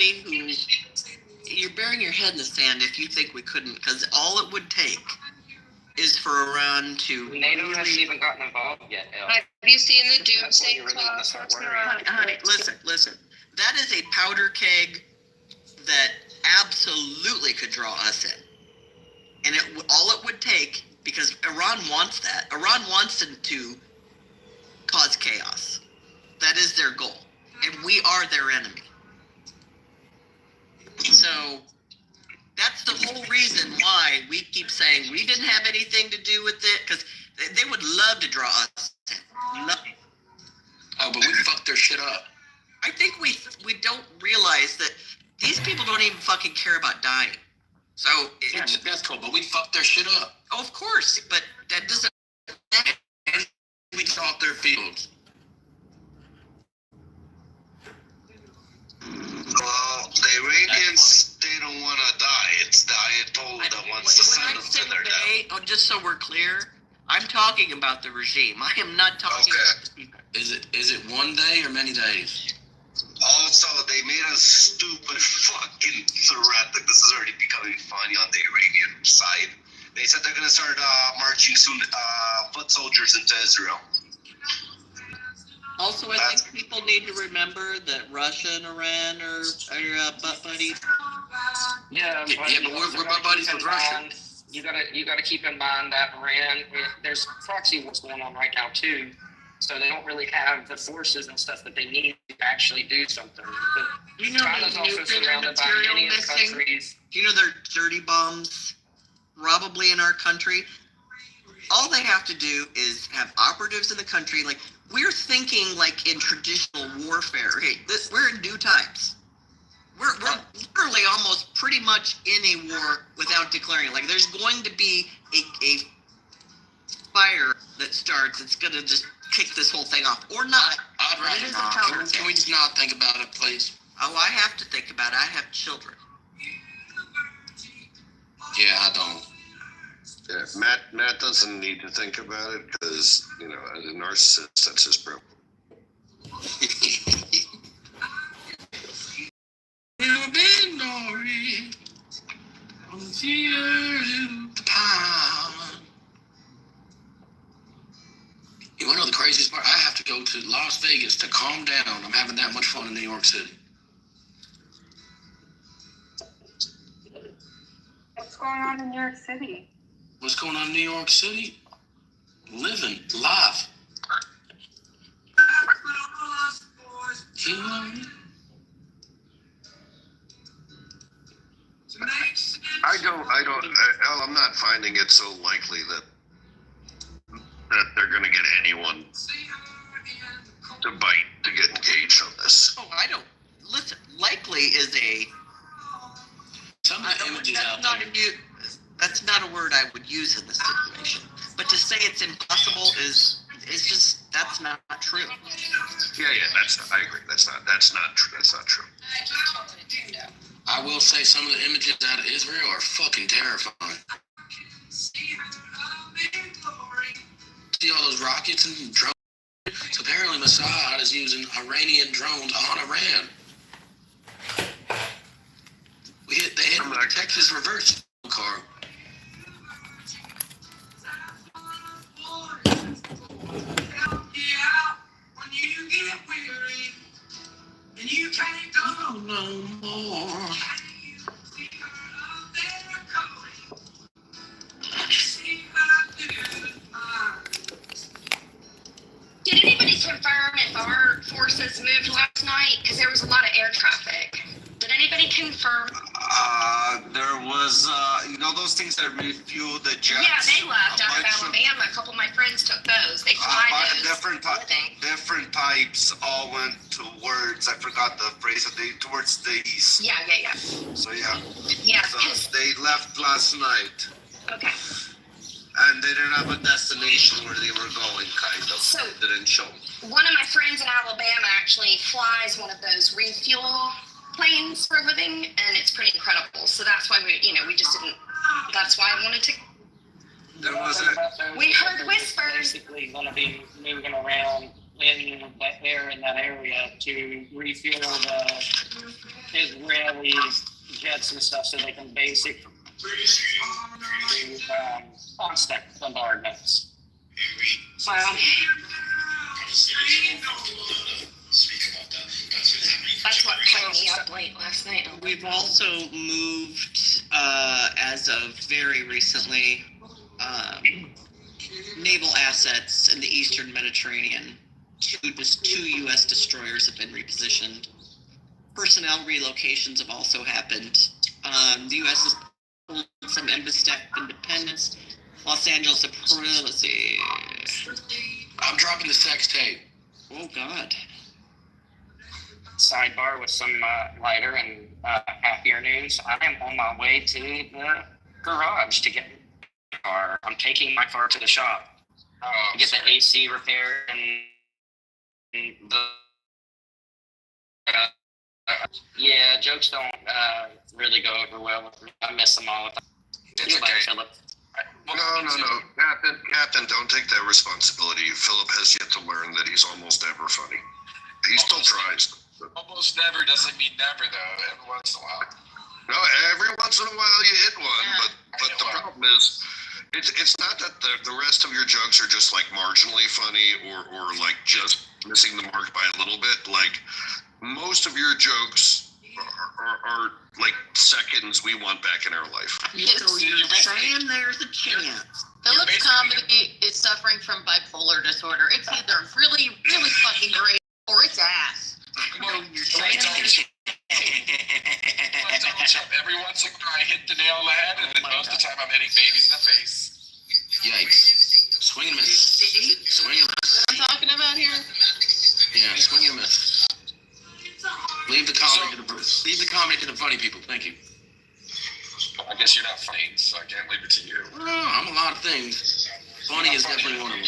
who you're burying your head in the sand if you think we couldn't, because all it would take is for Iran to. NATO hasn't even gotten involved yet. Have you seen the doomsday clause? Honey, listen. That is a powder keg that absolutely could draw us in, and all it would take, because Iran wants that. Iran wants to cause chaos. That is their goal, and we are their enemy. So that's the whole reason why we keep saying we didn't have anything to do with it, because they would love to draw us in. Oh, but we fucked their shit up. I think we don't realize that these people don't even fucking care about dying. So that's cool, but we fucked their shit up. Oh, of course, but that doesn't. And we taught their fields. Well, the Iranians, they don't want to die. It's the Ayatollah that wants to send them to their death. Oh, just so we're clear, I'm talking about the regime. I am not talking about the people. Is it one day or many days? Also, they made a stupid fucking threat that this is already becoming funny on the Iranian side. They said they're going to start marching soon, foot soldiers into Israel. Also, I think people need to remember that Russia and Iran are butt buddies. Yeah, but we're butt buddies with Russia. You gotta keep in mind that Iran, there's proxy wars going on right now too, so they don't really have the forces and stuff that they need to actually do something. But China's also surrounded by many countries. Do you know there are dirty bombs probably in our country? All they have to do is have operatives in the country. Like, we're thinking like in traditional warfare. Hey, we're in new times. We're literally almost pretty much in a war without declaring it. Like, there's going to be a fire that starts. It's going to just kick this whole thing off. Or not. I'd rather not. Can we just not think about it, please? Oh, I have to think about it. I have children. Yeah, I don't. Yeah, Matt doesn't need to think about it because, as a narcissist, that's his problem. You've been glory from tears to the pine. You want to know the craziest part? I have to go to Las Vegas to calm down. I'm having that much fun in New York City. What's going on in New York City? What's going on in New York City? Living life. I'm not finding it so likely that they're going to get anyone to bite to get engaged on this. Oh, I don't. Listen, likely is a. Some of the images out there. That's not a word I would use in this situation. But to say it's impossible is just, that's not true. Yeah, I agree. That's not true. I will say some of the images out of Israel are fucking terrifying. See all those rockets and drones? So apparently Mossad is using Iranian drones on Iran. They hit the Texas reverse car. You can't go no more. Did anybody confirm if our forces moved last night? Because there was a lot of air traffic. Did anybody confirm? There was, those things that refuel the jets. Yeah, they left out of Alabama. A couple of my friends took those. They fly those. Different types all went towards, I forgot the phrase, towards the east. Yeah. So, yeah. Yeah. So they left last night. Okay. And they didn't have a destination where they were going, kind of. So, they didn't show. One of my friends in Alabama actually flies one of those refuel planes for a living, and it's pretty incredible. So that's why we just didn't. That's why I wanted to. There was we heard whispers. Basically, going to be moving around in that area to refuel Israelis, jets and stuff, so they can basically do constant bombardments. Wow. That's what kept me up late last night. We've also moved, as of very recently, naval assets in the Eastern Mediterranean. Two U.S. destroyers have been repositioned. Personnel relocations have also happened. The U.S. has pulled some embassy independence. Los Angeles, let's see. I'm dropping the sex tape. Oh, God. Sidebar with some lighter and happier news. I am on my way to the garage to get my car. I'm taking my car to the shop to get the AC repaired and the. Yeah, jokes don't really go over well with me. I miss them all the time. It's okay. Philip. No. Captain, don't take that responsibility. Philip has yet to learn that he's almost never funny. He still tries. Almost never doesn't mean never, though. Every once in a while. No, every once in a while you hit one, but the problem is, it's not that the rest of your jokes are just like marginally funny or like just missing the mark by a little bit. Like most of your jokes are like seconds we want back in our life. So you're saying there's a chance. Philip's comedy is suffering from bipolar disorder. It's either really, really fucking great or it's ass. No, you're saying there's Every once in a while I hit the nail on the head, and then most of the time I'm hitting babies in the face. Yikes. Swing and miss. Swing and miss. What I'm talking about here? Yeah, swing and miss. Leave the comedy to the funny people. Thank you. I guess you're not funny, so I can't leave it to you. No, I'm a lot of things. Funny is definitely one of them.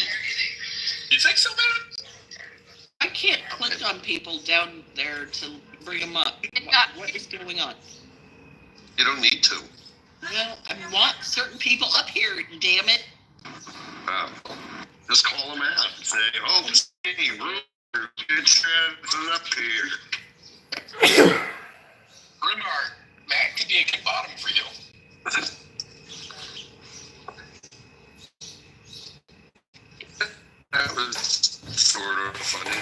You think so, man? I can't click on people down there to bring them up. What is going on? You don't need to. Well, I want certain people up here, damn it. Just call them out and say, oh, hey, Ruler, get shit up here. Grimar, Matt could be a good bottom for you. That was sort of funny.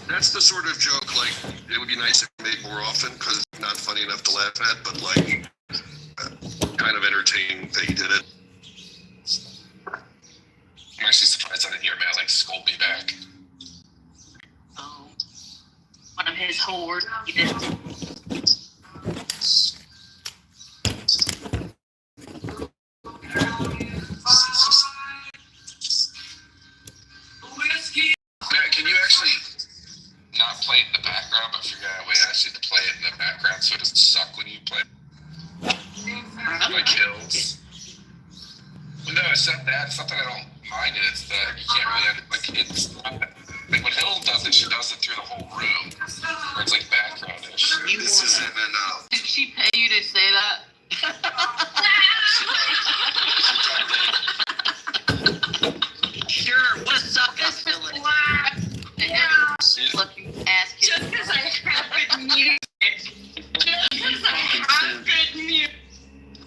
That's the sort of joke, like, it would be nice if made more often, because it's not funny enough to laugh at, but, like, kind of entertaining that he did it. I'm actually surprised I didn't hear Matt, like, scold me back. Oh. One of his whores. He did. Matt, can you actually not play it in the background, but figure out a way actually to play it in the background so it doesn't suck when you play it? Like Hills. Well, no, it's not that. It's not that I don't mind it. It's that you can't really, like, it's not that. Like, when Hill does it, she does it through the whole room. Where it's like background-ish. This isn't enough. Did she pay you to say that? Sure, what a suck up, Philip. Looking ass kid. Just because I have good music. Just because I have good music.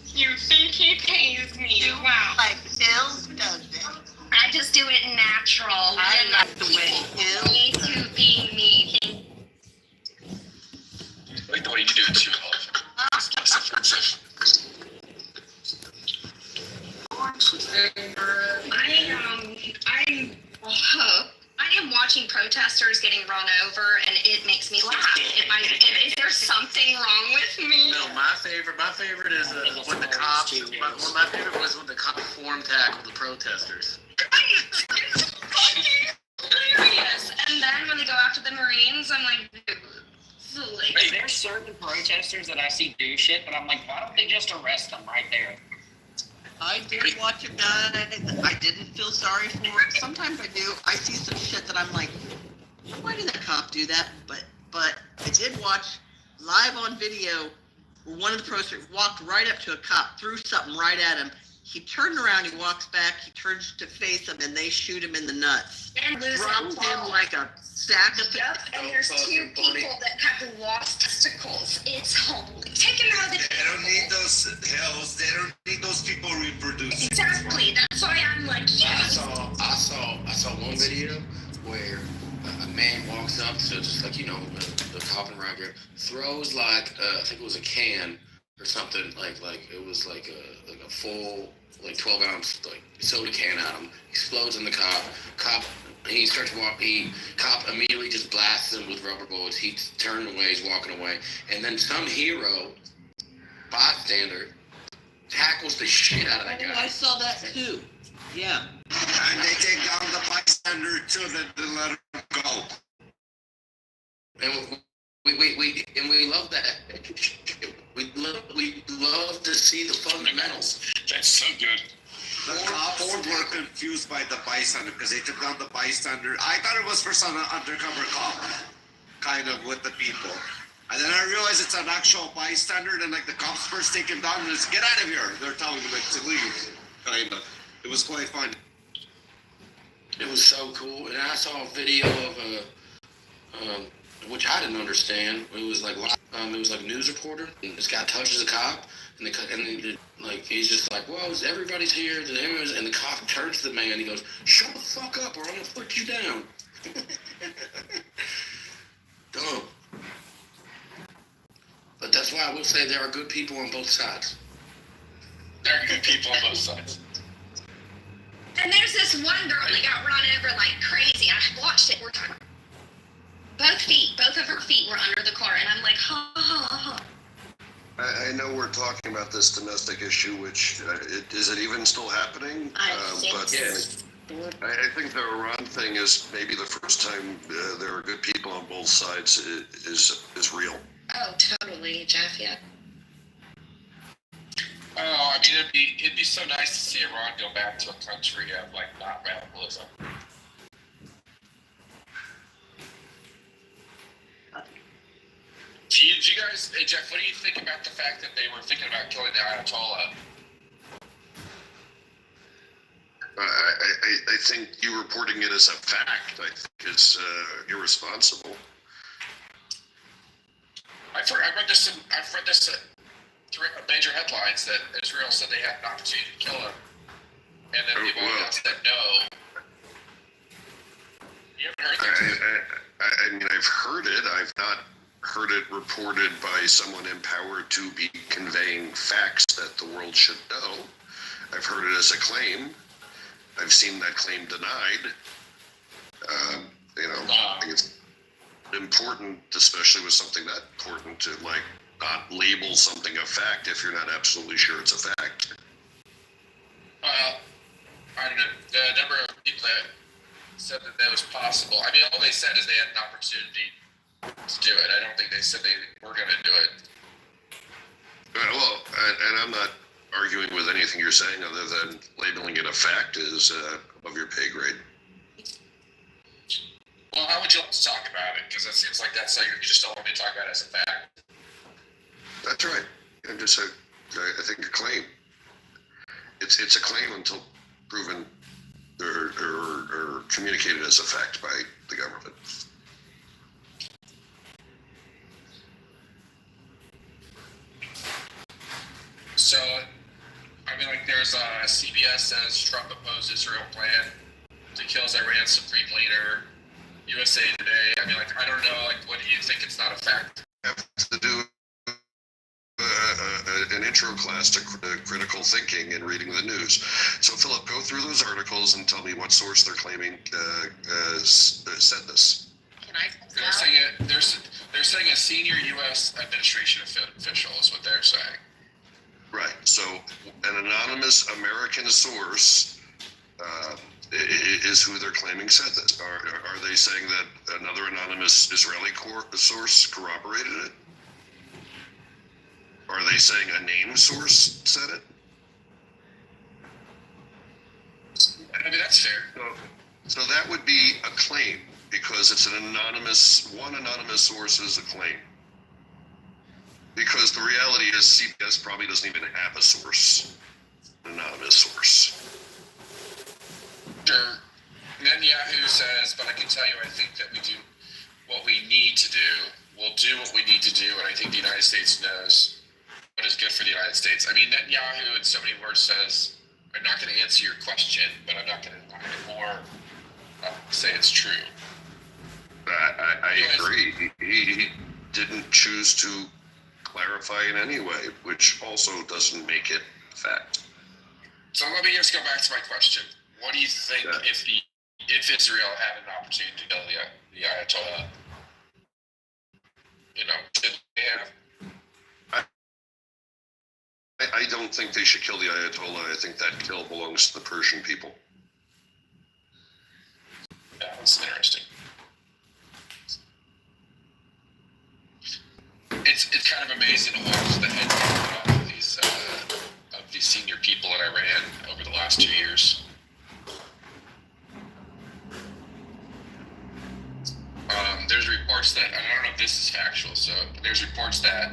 You think he pays me? Wow. Like Hills does it. I just do it natural. I like the way you need to be me. I like the way you do it too, Hulk. It's less offensive. I am watching protesters getting run over, and it makes me laugh. Is there something wrong with me? No, my favorite is when the cops. My favorite was when the cops form tackle the protesters. It's fucking hilarious. And then when they go after the Marines, I'm like, dude, this is like, Hey, there's certain protesters that I see do shit, but I'm like, why don't they just arrest them right there? I did watch a guy that I didn't feel sorry for. Sometimes I do. I see some shit that I'm like, why did that cop do that? But I did watch live on video where one of the protesters walked right up to a cop, threw something right at him, He turned around, he walks back, he turns to face them, and they shoot him in the nuts. And lose Dropped him like a sack of Yep, and there's two people that have lost testicles. It's holy. Take them out of the They don't need those hills. They don't need those people reproducing. Exactly. That's why I'm like, yes. I saw one video where a man walks up to just like the cop and rider throws like I think it was a can or something like it was like a full like 12-ounce like soda can at him, explodes in the cop. He starts walking. Cop immediately just blasts him with rubber bullets. He's turning away. He's walking away, and then some hero bystander tackles the shit out of that guy. I saw that too. Yeah. And they take down the bystander too, then let him go. And we love that. We love to see the fundamentals. That's so good. The cops were confused by the bystander because they took down the bystander. I thought it was for some undercover cop, kind of with the people. And then I realized it's an actual bystander. And like the cops first take him down and just get out of here. They're telling him like, to leave. Kind of. It was quite fun. It was so cool. And I saw a video of which I didn't understand. It was like a news reporter. And this guy touches a cop, and he's just like, "Whoa, everybody's here." And the cop turns to the man. And he goes, "Shut the fuck up, or I'm gonna put you down." Dumb. But that's why I will say there are good people on both sides. There are good people on both sides. And there's this one girl that got run over like crazy. I watched it. Both of her feet were under the car, and I'm like, ha ha ha. I know we're talking about this domestic issue, which is it even still happening? But Yes. I think the Iran thing is maybe the first time there are good people on both sides is real. Oh, totally, Jeff. Yeah. Oh, I mean, it'd be so nice to see Iran go back to a country of like not radicalism. Did you guys, hey Jeff, what do you think about the fact that they were thinking about killing the Ayatollah? I think you reporting it as a fact, I think, is irresponsible. I've read this in major headlines that Israel said they had an opportunity to kill him, and then the White House said no. You haven't heard that? I mean, I've heard it. I've not heard it reported by someone empowered to be conveying facts that the world should know. I've heard it as a claim. I've seen that claim denied. I think it's important, especially with something that important, to like not label something a fact if you're not absolutely sure it's a fact. I don't know. The number of people that said that was possible. I mean, all they said is they had an opportunity to do it. I don't think they said they were going to do it. Well, and I'm not arguing with anything you're saying other than labeling it a fact is above your pay grade. Well, how would you like to talk about it? Because it seems like that's like you just don't want me to talk about it as a fact. That's right. And just I think a claim. It's a claim until proven or communicated as a fact by the government. So, I mean, like, there's CBS says Trump opposed Israel plan to kill Iran's supreme leader. USA Today. I mean, like, I don't know. Like, what do you think? It's not a fact. I have to do an intro class to critical thinking and reading the news. So, Philip, go through those articles and tell me what source they're claiming said this. Can I? They're saying a senior U.S. administration official is what they're saying. Right. So, an anonymous American source is who they're claiming said this. Are they saying that another anonymous Israeli source corroborated it? Are they saying a named source said it? I mean, that's fair. So that would be a claim because it's one anonymous source is a claim. Because the reality is CBS probably doesn't even have a source. anonymous source. Sure. Netanyahu says, but I can tell you, I think that we do what we need to do. We'll do what we need to do, and I think the United States knows what is good for the United States. I mean, Netanyahu, in so many words, says, I'm not going to answer your question, but I'm not going to more say it's true. I agree. He didn't choose to clarify in any way, which also doesn't make it fact. So let me just go back to my question. What do you think if Israel had an opportunity to kill the Ayatollah? You know, should they have? I don't think they should kill the Ayatollah. I think that kill belongs to the Persian people. Yeah, that's interesting. It's kind of amazing to watch the head of these senior people in Iran over the last 2 years. There's reports that, I don't know if this is factual, so there's reports that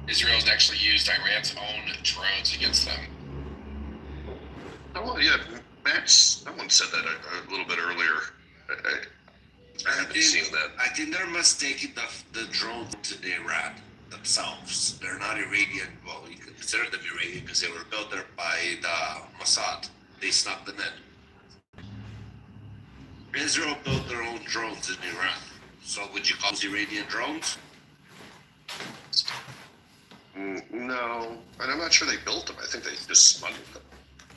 Israel's actually used Iran's own drones against them. Oh, yeah, someone said that a little bit earlier. I haven't seen that. I think they're mistaking the drones in Iran themselves. They're not Iranian. Well, you can consider them Iranian because they were built there by the Mossad. They snuck them in. Israel built their own drones in Iran. So would you call those Iranian drones? No, and I'm not sure they built them. I think they just smuggled them.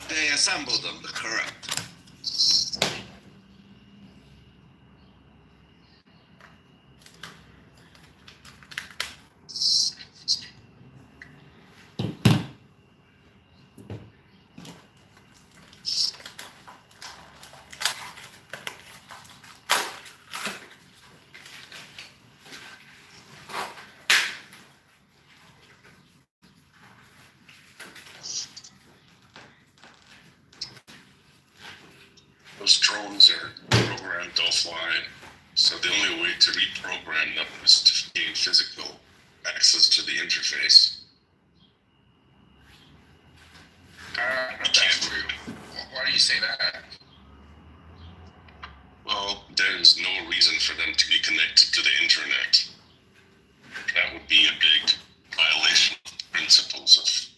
They assembled them, correct. Those drones are programmed offline, so the only way to reprogram them is to gain physical access to the interface. That's true. Why do you say that? Well, there's no reason for them to be connected to the internet. That would be a big violation of principles of,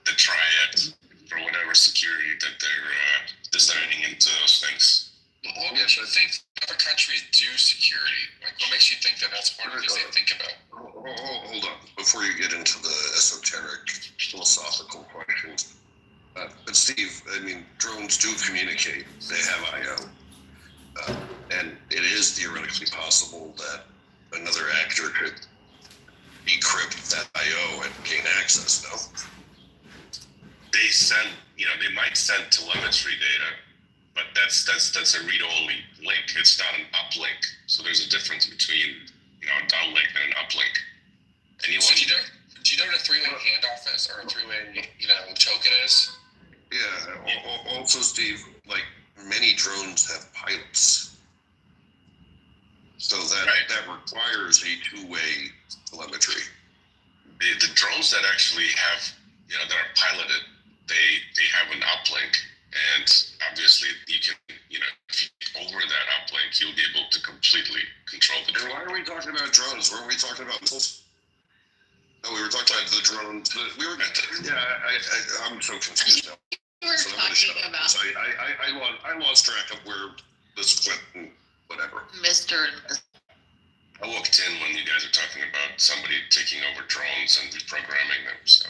the triad or whatever security that they're designing into those things. Well, yes, I think other countries do security. Like, what makes you think that that's one of the things they think about? Hold on. Before you get into the esoteric, philosophical questions. But Steve, I mean, drones do communicate. They have I/O. And it is theoretically possible that another actor could decrypt that I/O and gain access, no? They send, they might send telemetry data, but that's a read-only link. It's not an uplink. So there's a difference between, a downlink and an uplink. So do you know what a three-way handoff is, or a three-way, token is? Yeah. Also, Steve, like many drones have pilots, so that requires a two-way telemetry. The drones that actually have, that are piloted, they have an uplink, and obviously you can, if you over that uplink, you'll be able to completely control the drone. And why are we talking about drones? Weren't we talking about missiles? No, we were talking about the drones. I'm so confused now. We were talking about I lost track of where this went and whatever. Mr. I walked in when you guys are talking about somebody taking over drones and reprogramming them, so.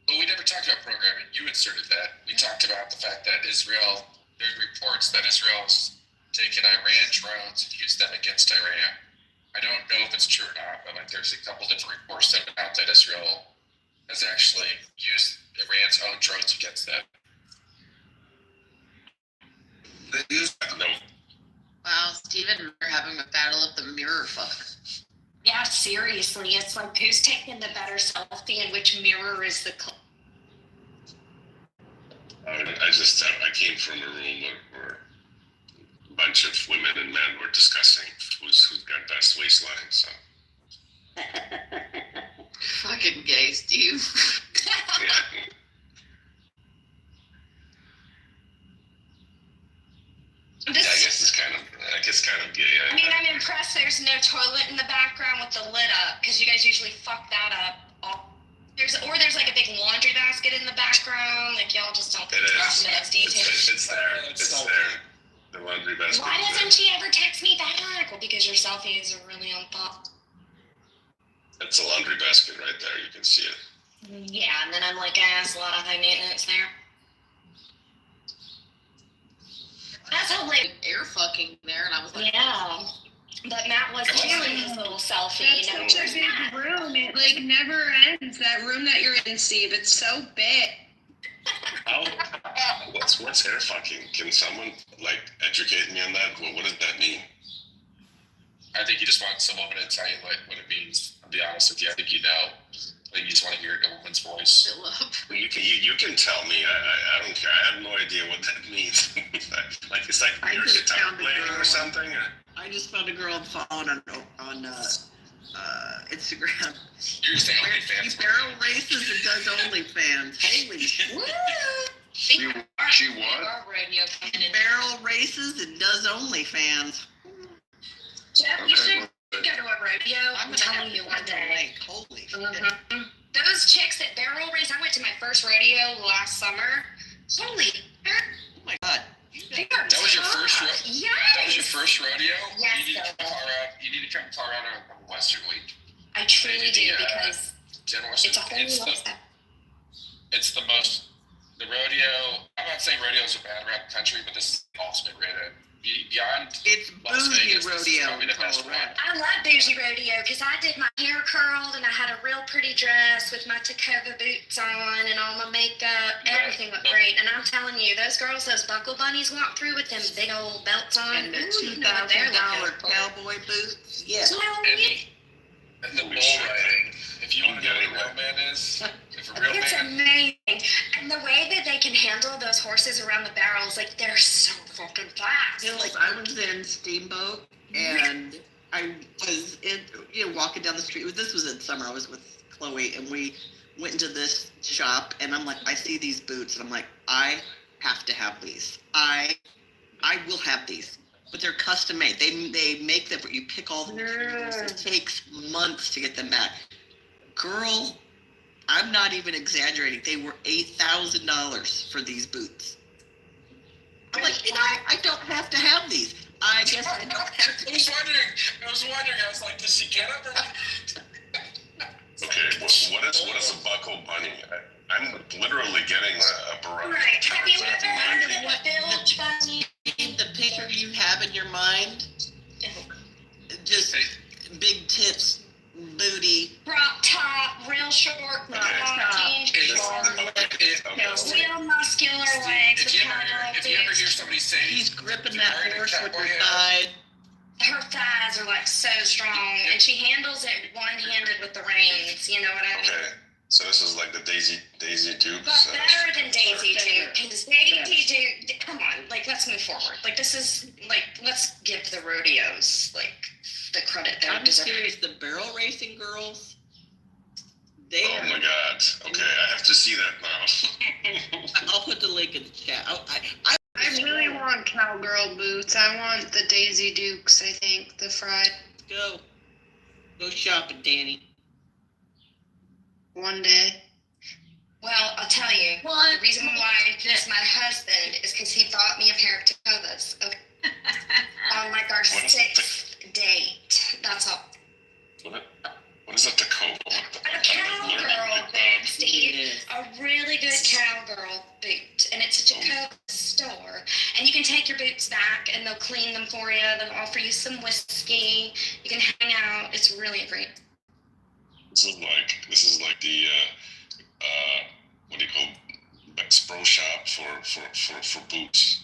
But we never talked about programming. You inserted that. We talked about the fact that there's reports that Israel's taken Iran drones and used them against Iran. I don't know if it's true or not, but there's a couple different reports that went out that Israel has actually used Iran's own drones against them. No. Wow, Stephen and I are having a battle of the mirror fucker. Yeah, seriously, it's like who's taking the better selfie and which mirror is the I came from a room where a bunch of women and men were discussing who's got best waistline, so. Fucking gay, Steve. Yeah. there's no toilet in the background with the lid up, because you guys usually fuck that up. There's like a big laundry basket in the background. Like y'all just don't pay It attention is. to those details. It's there. It's there. The laundry basket. Why doesn't she ever text me back? Well, because your selfies are really on top. It's a laundry basket right there. You can see it. Yeah, and then I'm like, it's a lot of high maintenance there. That's how late. Air fucking there, and I was like, Yeah. But Matt was doing his little selfie, That's such a big room. It like never ends. That room that you're in, Steve. It's so big. How? What's air fucking? Can someone like educate me on that? What does that mean? I think you just want someone to tell you like what it means. I'll be honest with you. I think you know. Like you just want to hear a woman's voice. fill up. Well, you can tell me. I don't care. I have no idea what that means. Like it's like I you're just guitar found a playing girl. or something. I just found a girl I'm following on Instagram. You're saying She OnlyFans. barrel races and does OnlyFans. Holy Woo! She what? Our radio coming in. barrel races and does OnlyFans. Jeff, you Okay, should go to a rodeo. I'm telling you one day. Holy shit. Mm-hmm. Those chicks that barrel race, I went to my first rodeo last summer. Holy, Oh my god. they are That was your tough. first rodeo? Yes. That was your first rodeo? Yes, You need to that come to was. Colorado. You need to come to Colorado on Western Week. I truly do Yeah. because General it's a whole lifestyle. It's the most. The rodeo. I'm not saying rodeos are bad around the country, but this is the ultimate rodeo. Beyond It's Las bougie Vegas, this is rodeo probably in the best Colorado. one. I love bougie rodeo because I did my hair curled and I had a real pretty dress with my Kitover boots on and all my makeup. Everything looked great. And I'm telling you, those girls, those buckle bunnies walk through with them big old belts on. And the Ooh, you know what they're $2,000 looking for. cowboy boots. Yes. And the bull riding. If you want to know what a real man is, if a real It's man. amazing. And the way that they can handle those horses around the barrels, like they're so fucking fast. Hills, I was in Steamboat and I was walking down the street. This was in summer. I was with Chloe and we went into this shop and I'm like, I see these boots and I'm like, I have to have these. I will have these. But they're custom made. They make them. You pick all the materials. It takes months to get them back. Girl, I'm not even exaggerating. They were $8,000 for these boots. I'm like, I don't have to have these. I guess I don't have to. I was wondering. I was like, does she get up or not? Okay, what is a buckle bunny? I'm literally getting a barrage. Right. Have you ever heard of What- the bilge bunny? The picture you have in your mind, just big tits, booty. Crop top, real short crop top, jeans, short, real muscular legs with If you cowboy ever boots. hear somebody say, He's gripping "You that heard of horse with her cowboy side. Her thighs are like so strong, and she handles it one-handed with the reins. You know what I mean? Okay, so this is like the Daisy Dukes. But better than Daisy Duke, because Daisy Duke, come on, like, let's move forward. Like, this is, like, let's give the rodeos, like, the credit they I'm deserve. serious. The barrel racing girls, they Oh are. my god. Okay, I have to see that now. I'll put the link in the chat. I really want cowgirl boots. I want the Daisy Dukes, I think, the fried Go shopping, Danny. one day. Well, I'll tell you, the reason why it's my husband is because he bought me a pair of Tacovas. Okay. On, like, our What is it? 6th date. That's all. What is a Tacoma? A cowgirl boot, Steve. Yes. A really good cowgirl boot. And it's a Jacob store. And you can take your boots back and they'll clean them for you. They'll offer you some whiskey. You can hang out. It's really great. This is like the what do you call it? Bass Pro Shop for boots.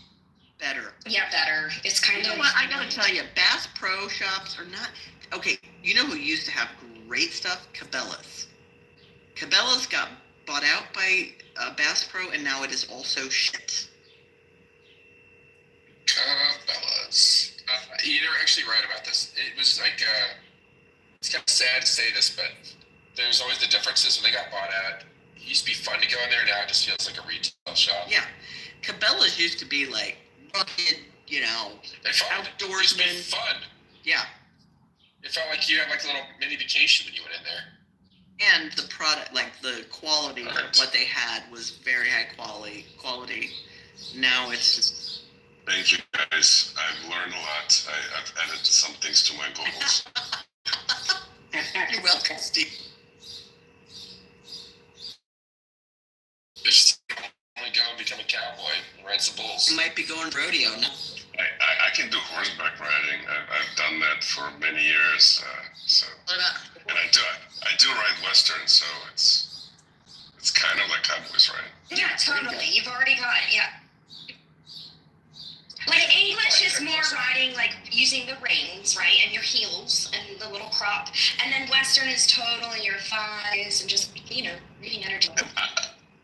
Better. Yeah, better. It's kind You know of. what? I gotta tell you, Bass Pro Shops are not. Okay, you know who used to have great stuff? Cabela's. Cabela's got bought out by Bass Pro, and now it is also shit. Cabela's. You're actually right about this. It was like, it's kind of sad to say this, but there's always the differences when they got bought out. It used to be fun to go in there. Now it just feels like a retail shop. Yeah, Cabela's used to be like rugged, And fun. It used to be outdoorsman. fun. Yeah, It felt like you had like a little mini vacation when you went in there. And the product, like the quality of what they had was very high quality. Now it's just. Thank you guys. I've learned a lot. I've added some things to my goals. You're welcome, Steve. Just only go and become a cowboy and ride some bulls. You might be going rodeo now. I can do horseback riding. I've done that for many years. And I do ride Western, so it's kind of like cowboys, right? Yeah, totally. You've already got it. Yeah. Like English is more riding, like using the reins, right, and your heels and the little crop, and then Western is totally your thighs and just reading energy.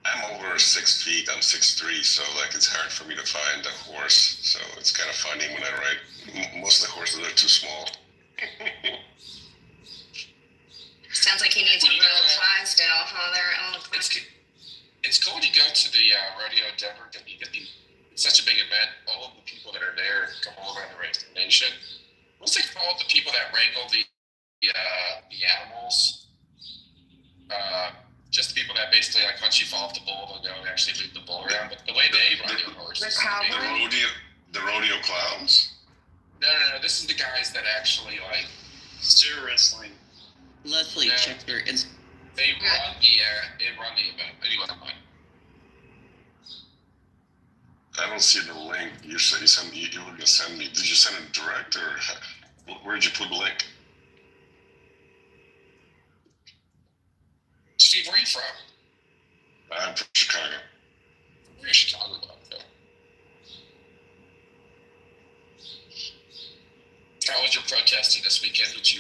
I'm over 6 feet. I'm 6'3", so like it's hard for me to find a horse. So it's kind of funny when I ride. Most of the horses are too small. Sounds like he needs a real thighs still, huh? It's cool to go to the rodeo in Denver because it's such a big event. All of the people that are there come all around the nation. What's it called? The people that wrangle the animals. Just the people that basically like once you fall off the bull, they'll go and actually move the bull around. But the way they ride their horses, the rodeo clowns. No. This is the guys that actually like steer wrestling. Leslie checked her. They run the event. Anyway, I'm like, I don't see the link. You said you were gonna send me. Did you send it direct or where did you put the link? Steve, where are you from? I'm from Chicago. Where in Chicago, though? How was your protesting this weekend? Did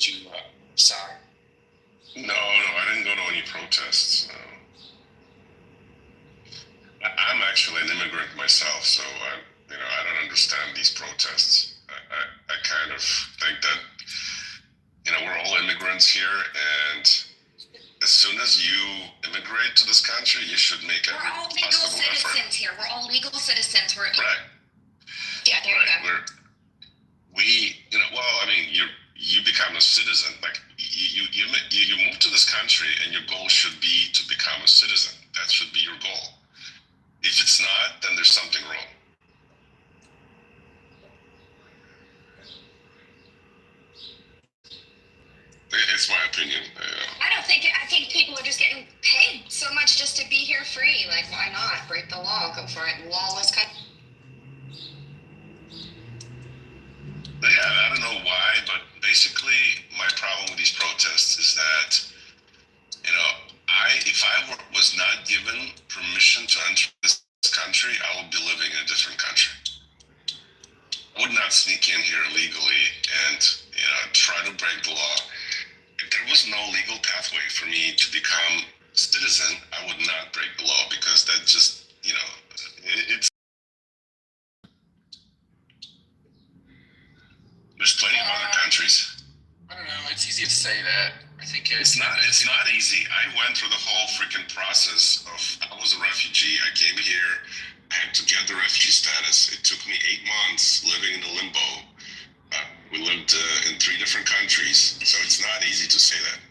you sign? No, I didn't go to any protests. I'm actually an immigrant myself, so I don't understand these protests. I kind of think that we're all immigrants here, and as soon as you immigrate to this country, you should make every We're all legal possible effort. citizens here. We're all legal citizens. Right. Yeah, there you go. You become a citizen. Like you move to this country, and your goal should be to become a citizen. That should be your goal. If it's not, then there's something wrong. It's my opinion. I think people are just getting paid so much just to be here free. Like, why not break the law? Go for it. Lawless country. Yeah, I don't know why, but basically my problem with these protests is that, if I was not given permission to enter this country, I would be living in a different country. I would not sneak in here illegally and, try to break the law. If there was no legal pathway for me to become a citizen, I would not break the law because that just, it's. There's plenty of other countries. I don't know. It's easy to say that. I think it's not easy. I went through the whole freaking process of, I was a refugee. I came here. I had to get the refugee status. It took me 8 months living in a limbo. We lived in 3 different countries, so it's not easy to say that.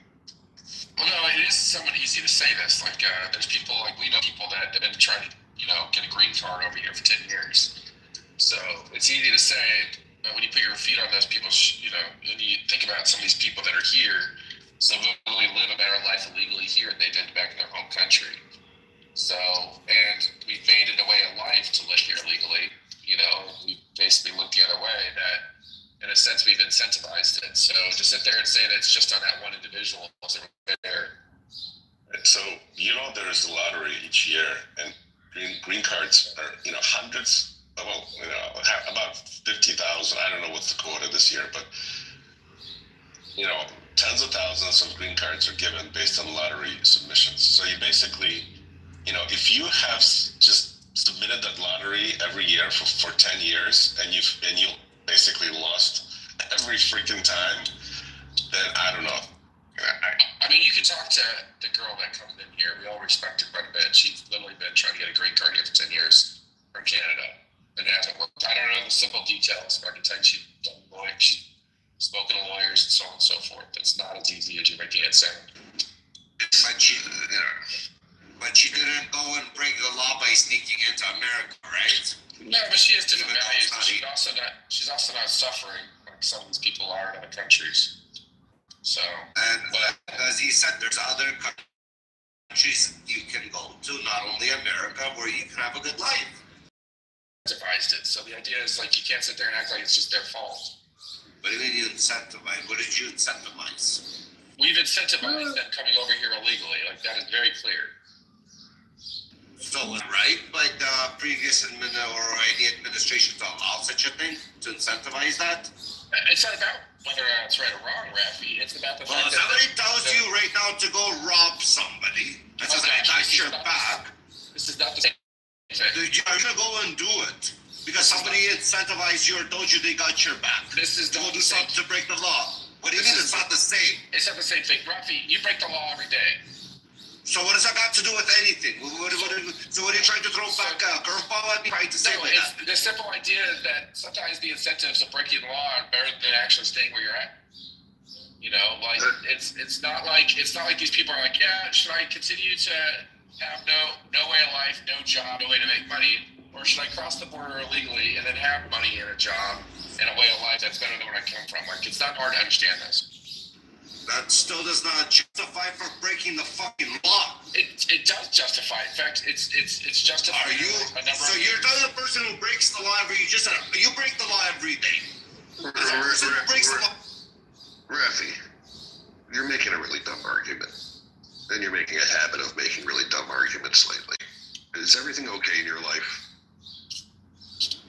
Well, no, it is somewhat easy to say this. Like, there's people, like, we know people that have been trying to, get a green card over here for 10 years. So it's easy to say, but when you put your feet on those people, and you think about some of these people that are here, so literally live a better life illegally here than they did back in their home country. So, and we've made it a way of life to live here legally. We basically look the other way that, in a sense, we've incentivized it. So to sit there and say that it's just on that one individual isn't fair. So, there's a lottery each year, and green cards are, hundreds, about 50,000. I don't know what's the quota this year, but, tens of thousands of green cards are given based on lottery submissions. So you basically, if you have just submitted that lottery every year for 10 years and you basically lost every freaking time, then I don't know. I mean, you can talk to the girl that comes in here. We all respect her quite a bit. She's literally been trying to get a green card here for 10 years from Canada, and it hasn't worked. I don't know the simple details, but I can tell you she's done like she spoken to lawyers, and so on and so forth. It's not as easy as you're making it sound. But she didn't go and break the law by sneaking into America, right? No, but she has different values. She's also not suffering like some of these people are in other countries. So, And as he said, there's other countries you can go to, not only America, where you can have a good life. Devised it. So the idea is like you can't sit there and act like it's just their fault. But even you incentivize, what did you incentivize? We've incentivized them coming over here illegally. Like that is very clear. So, right? But the previous or any administration to allow such a thing, to incentivize that? It's not about whether it's right or wrong, Rafi. It's about the Well, fact if somebody tells you right now to go rob somebody, and says, I got your back, this is not the same thing. you're gonna go and do it. Because somebody incentivized you or told you they got your back. This is to not go do the same. something to break the law. What do you mean it's not the same? It's not the same thing. Rafi, you break the law every day. So what does that got to do with anything? So what are you trying to throw back a curveball at me? Trying to say with that? The simple idea is that sometimes the incentives of breaking the law are better than actually staying where you're at. You know, like it's not like these people are like, yeah, should I continue to have no way of life, no job, no way to make money, or should I cross the border illegally and then have money and a job and a way of life that's better than where I come from? Like it's not hard to understand this. That still does not justify for breaking the fucking law. It does justify. In fact, it's justified. Are you? So you're telling the person who breaks the law you break the law every day. The person who breaks the law. Rafi, you're making a really dumb argument, and you're making a habit of making really dumb arguments lately. Is everything okay in your life?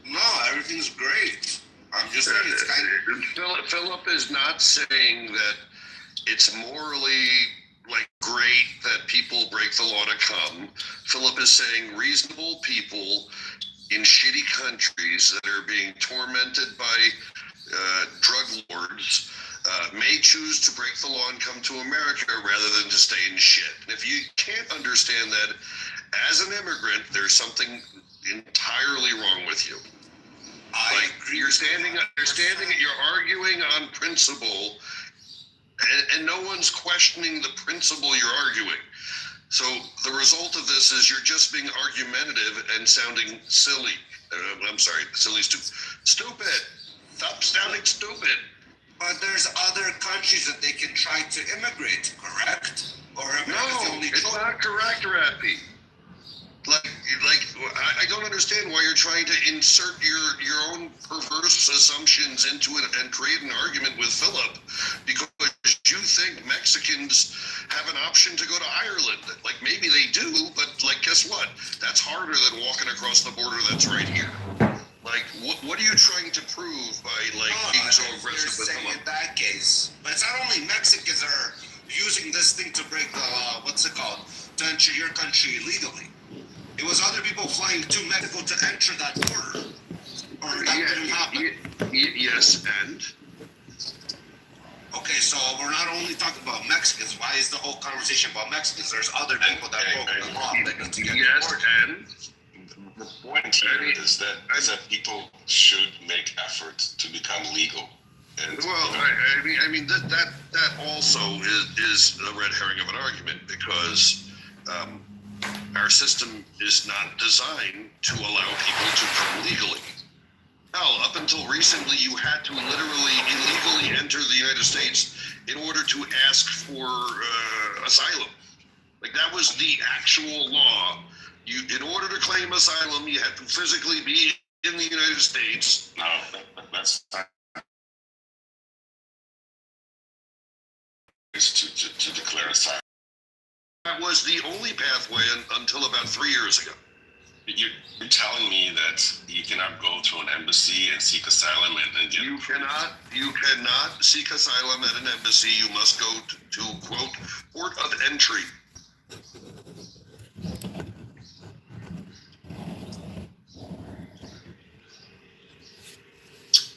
No, everything's great. I'm just saying it's kind of. Philip is not saying that it's morally great that people break the law to come. Philip is saying reasonable people in shitty countries that are being tormented by drug lords may choose to break the law and come to America rather than to stay in shit. And if you can't understand that as an immigrant, there's something entirely wrong with you. You're arguing on principle, and no one's questioning the principle you're arguing. So the result of this is you're just being argumentative and sounding silly. I'm sorry, silly, stupid. Stop sounding stupid. But there's other countries that they can try to immigrate, correct? Or America's the only it's choice. not correct, Rafi. I don't understand why you're trying to insert your own perverse assumptions into it and create an argument with Philip because you think Mexicans have an option to go to Ireland. Like maybe they do, but guess what? That's harder than walking across the border that's right here. What are you trying to prove by being so aggressive with Philip? In that case, but it's not only Mexicans are using this thing to break the to enter your country illegally. It was other people flying to Mexico to enter that border. Or that didn't happen. Yes, and? Okay, so we're not only talking about Mexicans. Why is the whole conversation about Mexicans? There's other people that broke the law that need to get deported. And? The point here is that people should make efforts to become legal. And, that also is a red herring of an argument because our system is not designed to allow people to come legally. Hell, up until recently, you had to literally illegally enter the United States in order to ask for asylum. That was the actual law. In order to claim asylum, you had to physically be in the United States. No, that's not. To declare asylum. That was the only pathway until about 3 years ago. You're telling me that you cannot go to an embassy and seek asylum and then You cannot seek asylum at an embassy. You must go to quote, port of entry.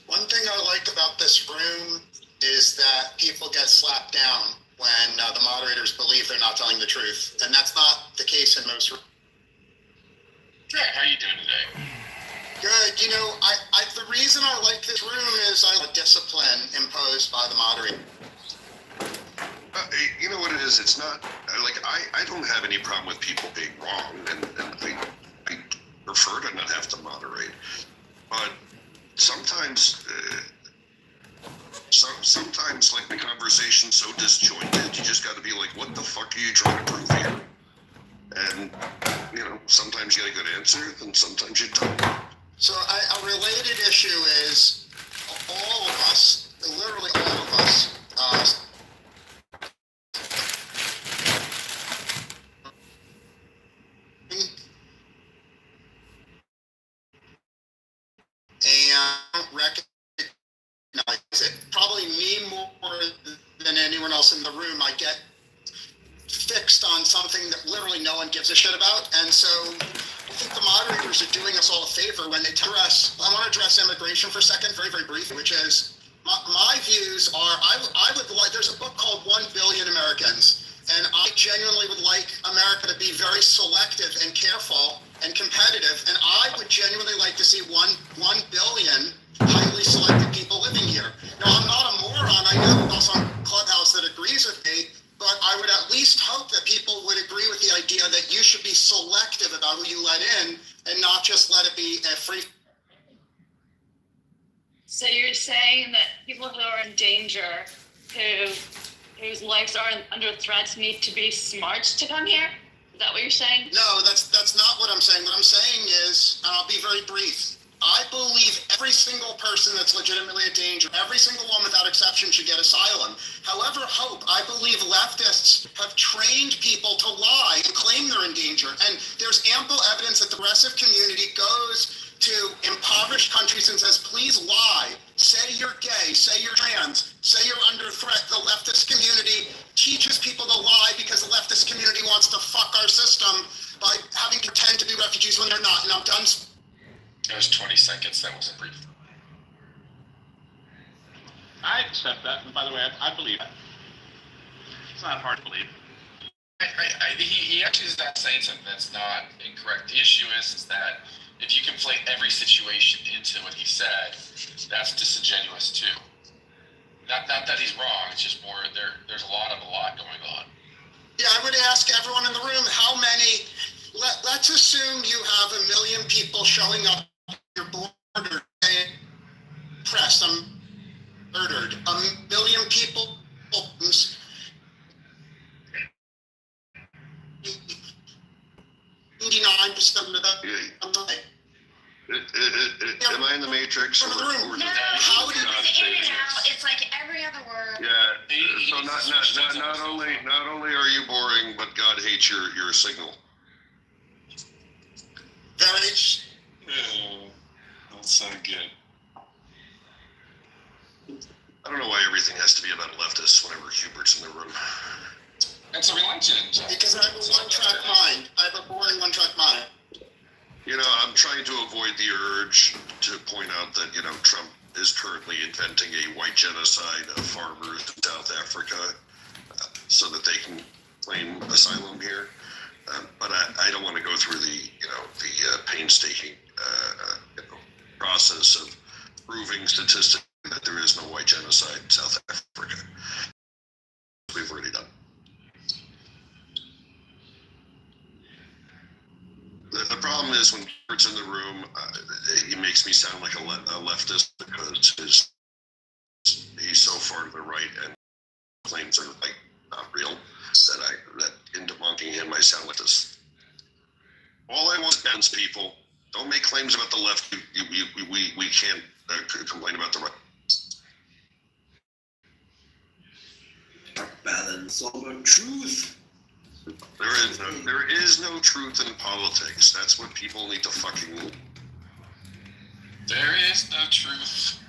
One thing I like about this room is that people get slapped down when the moderators believe they're not telling the truth. And that's not the case in most rooms. Yeah, how you doing today? Good. I The reason I like this room is I like discipline imposed by the moderator. You know what it is? It's not like I don't have any problem with people being wrong, and I prefer to not have to moderate. But sometimes, sometimes like the conversation's so disjointed, you just got to be like, "What the fuck are you trying to prove here?" And you know, sometimes you get a good answer, and sometimes you don't. So a related issue is all of us, literally all of us, and recognize it. Probably me more than anyone else in the room. I get fixed on something that literally no one gives a shit about, and so I think the moderators are doing us all a favor when they address. I want to address immigration for a second, very, very briefly, which is my views are. I would like. There's a book called 1 Billion Americans, and I genuinely would like America to be very selective and careful and competitive, and I would genuinely like to see 1 billion highly selected people living here. Now, I'm not a moron. I know there's some Clubhouse that agrees with me. But I would at least hope that people would agree with the idea that you should be selective about who you let in and not just let it be a free. So you're saying that people who are in danger, whose lives are under threat, need to be smart to come here? Is that what you're saying? No, that's not what I'm saying. What I'm saying is, and I'll be very brief, I believe every single person that's legitimately in danger, every single one without exception should get asylum. However, I believe leftists have trained people to lie and claim they're in danger. And there's ample evidence that the progressive community goes to impoverished countries and says, please lie, say you're gay, say you're trans, say you're under threat. The leftist community teaches people to lie because the leftist community wants to fuck our system by having to pretend to be refugees when they're not. And I'm done. It was 20 seconds. That wasn't brief. I accept that, and by the way, I believe it. It's not hard to believe. He actually is not saying something that's not incorrect. The issue is that if you conflate every situation into what he said, that's disingenuous too. Not that he's wrong. It's just more there's a lot going on. Yeah, I would ask everyone in the room how many. Let's assume you have 1 million people showing up at your border saying, "Press, I'm murdered." 1 million people. 99% of them. Am I in the Matrix? Or No, how do in and out. It's like every other word. Yeah. So not only are you boring, but God hates your signal. Very. That sounds good. I don't know why everything has to be about leftists whenever Hubert's in the room. It's a religion. Because I have a one-track mind. I have a boring one-track mind. You know, I'm trying to avoid the urge to point out that, you know, Trump is currently inventing a white genocide of farmers in South Africa so that they can claim asylum here. But I don't want to go through the painstaking process of proving statistically that there is no white genocide in South Africa. We've already done. The problem is when Kurt's in the room, he makes me sound like a leftist because he's so far to the right and claims are like not real that in debunking him I sound like this. All I want is people. Don't make claims about the left. We can't complain about the right. Balance over truth. There is no truth in politics. That's what people need to fucking know. There is no truth.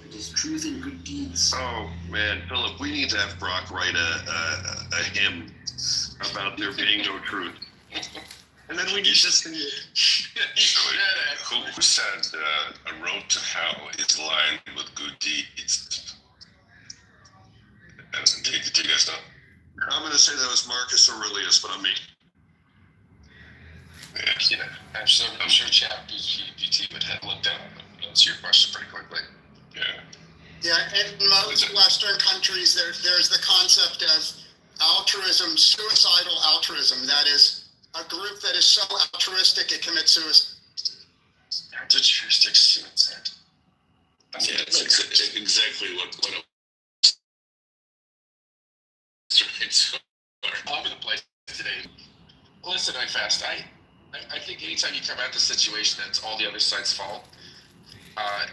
It is truth and good deeds. Oh man, Philip, we need to have Brock write a hymn about there being no truth. And then we need to sing it. Who said a road to hell is lined with good deeds? Do you guys know? I'm going to say that was Marcus Aurelius, but I'm me. You know, I'm sure ChatGPT would have looked down and answer your question pretty quickly. Yeah. Yeah, in most Western countries, there's the concept of altruism, suicidal altruism. That is a group that is so altruistic it commits suicide. Altruistic suicide. Yeah, it's exactly what it was. All over the place today. Listen, I think anytime you come at the situation that's all the other side's fault,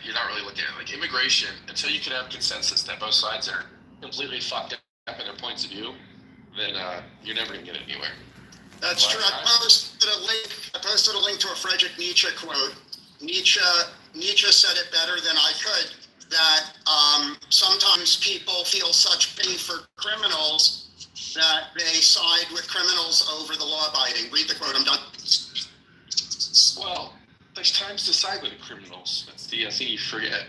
you're not really looking at it. Like immigration, until you can have consensus that both sides are completely fucked up in their points of view, then you're never gonna get anywhere. That's true. I posted a link to a Friedrich Nietzsche quote. Nietzsche said it better than I could, that sometimes people feel such pity for criminals that they side with criminals over the law-abiding. Read the quote, I'm done. Well, there's times to side with the criminals. That's the thing you forget.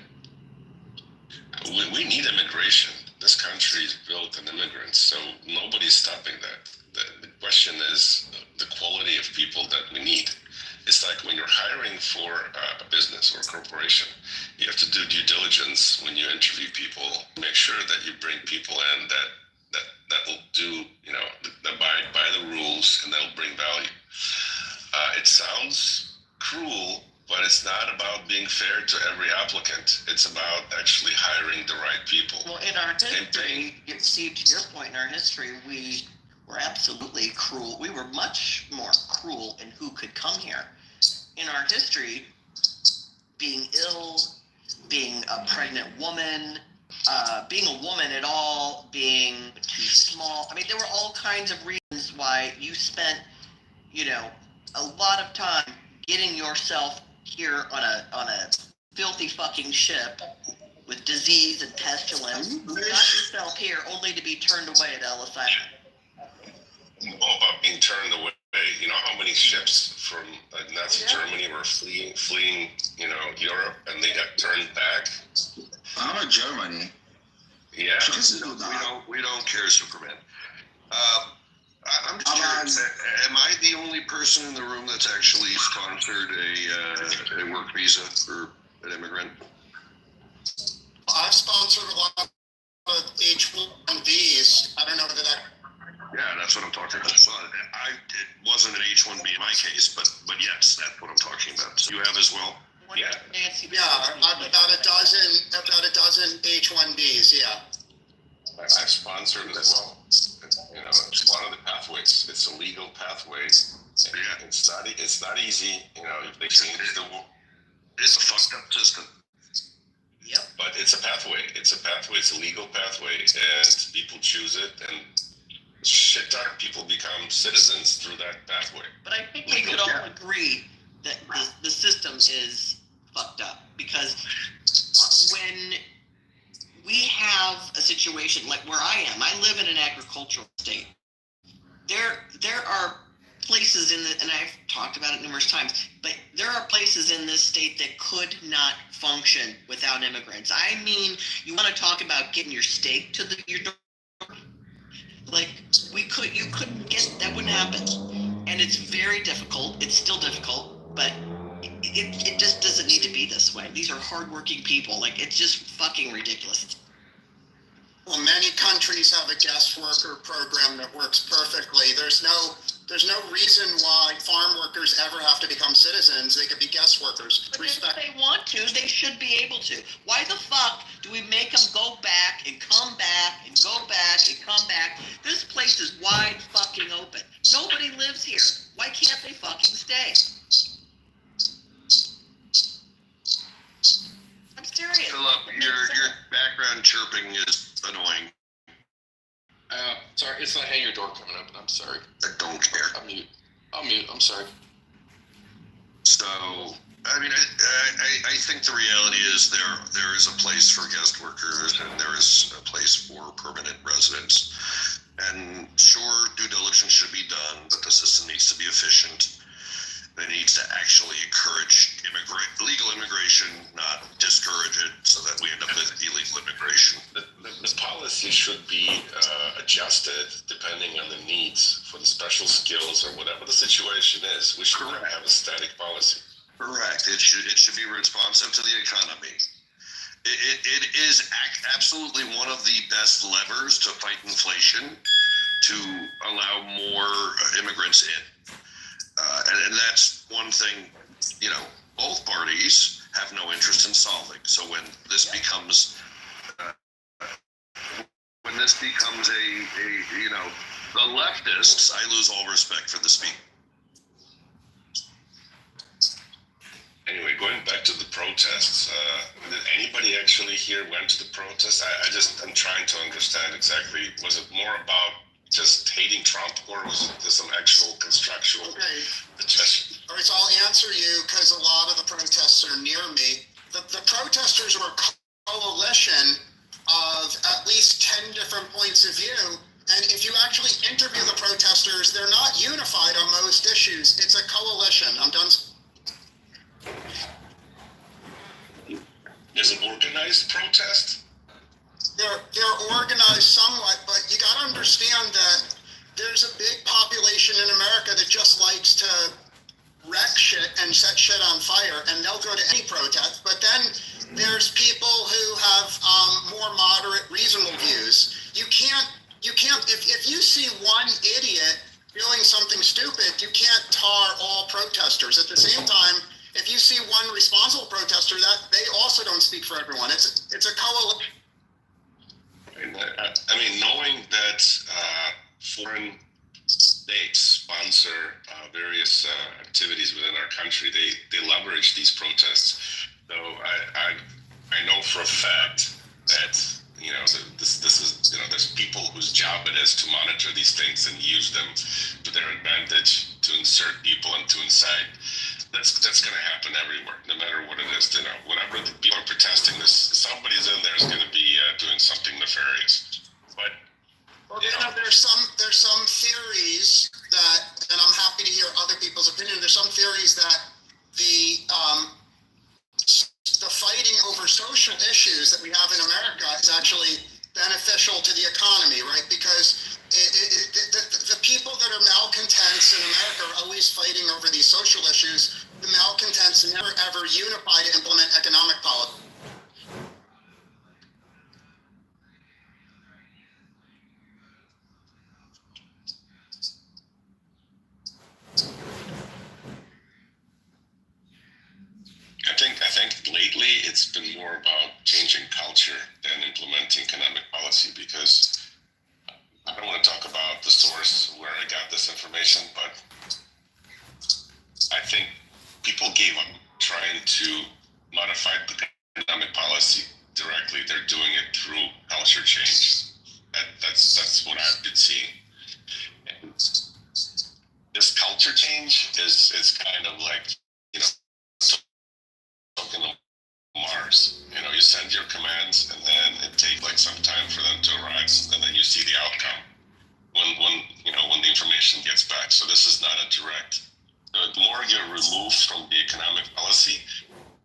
We need immigration. This country is built on immigrants, so nobody's stopping that. The question is the quality of people that we need. It's like when you're hiring for a business or a corporation, you have to do due diligence when you interview people. Make sure that you bring people in that will do, that abide by the rules and that'll bring value. It sounds cruel, but it's not about being fair to every applicant. It's about actually hiring the right people. Well, in our history, Steve, to your point, in our history, we were absolutely cruel. We were much more cruel in who could come here. In our history, being ill, being a pregnant woman, being a woman at all, being too small. I mean, there were all kinds of reasons why you spent, a lot of time getting yourself here on a filthy fucking ship with disease and pestilence. You got yourself here only to be turned away at Ellis Island. About being turned away. You know how many ships from Nazi Germany were fleeing, Europe, and they got turned back? I'm a Germany. Yeah, we don't care, Superman. I'm just curious. Am I the only person in the room that's actually sponsored a work visa for an immigrant? I've sponsored a lot of H-1Bs. I don't know whether that. Yeah, that's what I'm talking about. It wasn't an H-1B in my case, but yes, that's what I'm talking about. So you have as well? Yeah. About a dozen H-1Bs. Yeah. I've sponsored it as well. It's one of the pathways. It's a legal pathway. Yeah, it's not easy. If they change it's a fucked up system. Yep. But it's a pathway. It's a legal pathway, and people choose it, and shit ton of people become citizens through that pathway. But I think we could all agree that the system is fucked up, because when we have a situation like where I am, I live in an agricultural state. There are places and I've talked about it numerous times, but there are places in this state that could not function without immigrants. I mean, you want to talk about getting your steak to your door? Like, you couldn't get, that wouldn't happen. And it's very difficult. It's still difficult, but it just doesn't need to be this way. These are hardworking people. Like, it's just fucking ridiculous. Well, many countries have a guest worker program that works perfectly. There's no reason why farm workers ever have to become citizens. They could be guest workers. But if they want to, they should be able to. Why the fuck do we make them go back and come back and go back and come back? This place is wide fucking open. Nobody lives here. Why can't they fucking stay? I'm serious. Philip, your background chirping is annoying. Sorry, it's not hangar door coming up. I'm sorry. I don't care. I'll mute. I'm sorry. So, I mean, I think the reality is there is a place for guest workers and there is a place for permanent residents. And sure, due diligence should be done, but the system needs to be efficient. It needs to actually encourage legal immigration, not discourage it, so that we end up with illegal immigration. The the policy should be adjusted depending on the needs for the special skills or whatever the situation is. We should not have a static policy. Correct. It should be responsive to the economy. It is absolutely one of the best levers to fight inflation, to allow more immigrants in. And that's one thing, you know, both parties have no interest in solving. So when this becomes a you know, the leftists, I lose all respect for the speaker. Anyway, going back to the protests, did anybody actually here went to the protests? I'm trying to understand exactly, was it more about just hating Trump, or was it some actual constructual suggestion? All right, so I'll answer you because a lot of the protests are near me. The protesters were a coalition of at least 10 different points of view. And if you actually interview the protesters, they're not unified on most issues. It's a coalition. I'm done. Is it organized protest? They're organized somewhat, but you got to understand that there's a big population in America that just likes to wreck shit and set shit on fire, and they'll go to any protest. But then there's people who have more moderate, reasonable views. You can't. If you see one idiot doing something stupid, you can't tar all protesters. At the same time, if you see one responsible protester, that they also don't speak for everyone. It's a coalition. I mean, knowing that foreign states sponsor various activities within our country, they leverage these protests. So I know for a fact that, you know, this is, you know, there's people whose job it is to monitor these things and use them to their advantage to insert people and to incite. That's going to happen everywhere, no matter what it is. You know, whenever the people are protesting, somebody's in there is going to be doing something nefarious. But you know, there's some theories that, and I'm happy to hear other people's opinion. There's some theories that the fighting over social issues that we have in America is actually beneficial to the economy, right? Because the people that are malcontents in America are always fighting over these social issues. The malcontents never ever unify to implement economic policy. I think lately it's been more about changing culture than implementing economic policy, because I don't want to talk about the source where I got this information, but I think people gave up trying to modify the economic policy directly. They're doing it through culture change. That's what I've been seeing. And this culture change is kind of like, you know, talking to Mars. You know, you send your commands and then it takes like some time for them to arise, and then you see the outcome when the information gets back. So this is not a direct. The more you're removed from the economic policy,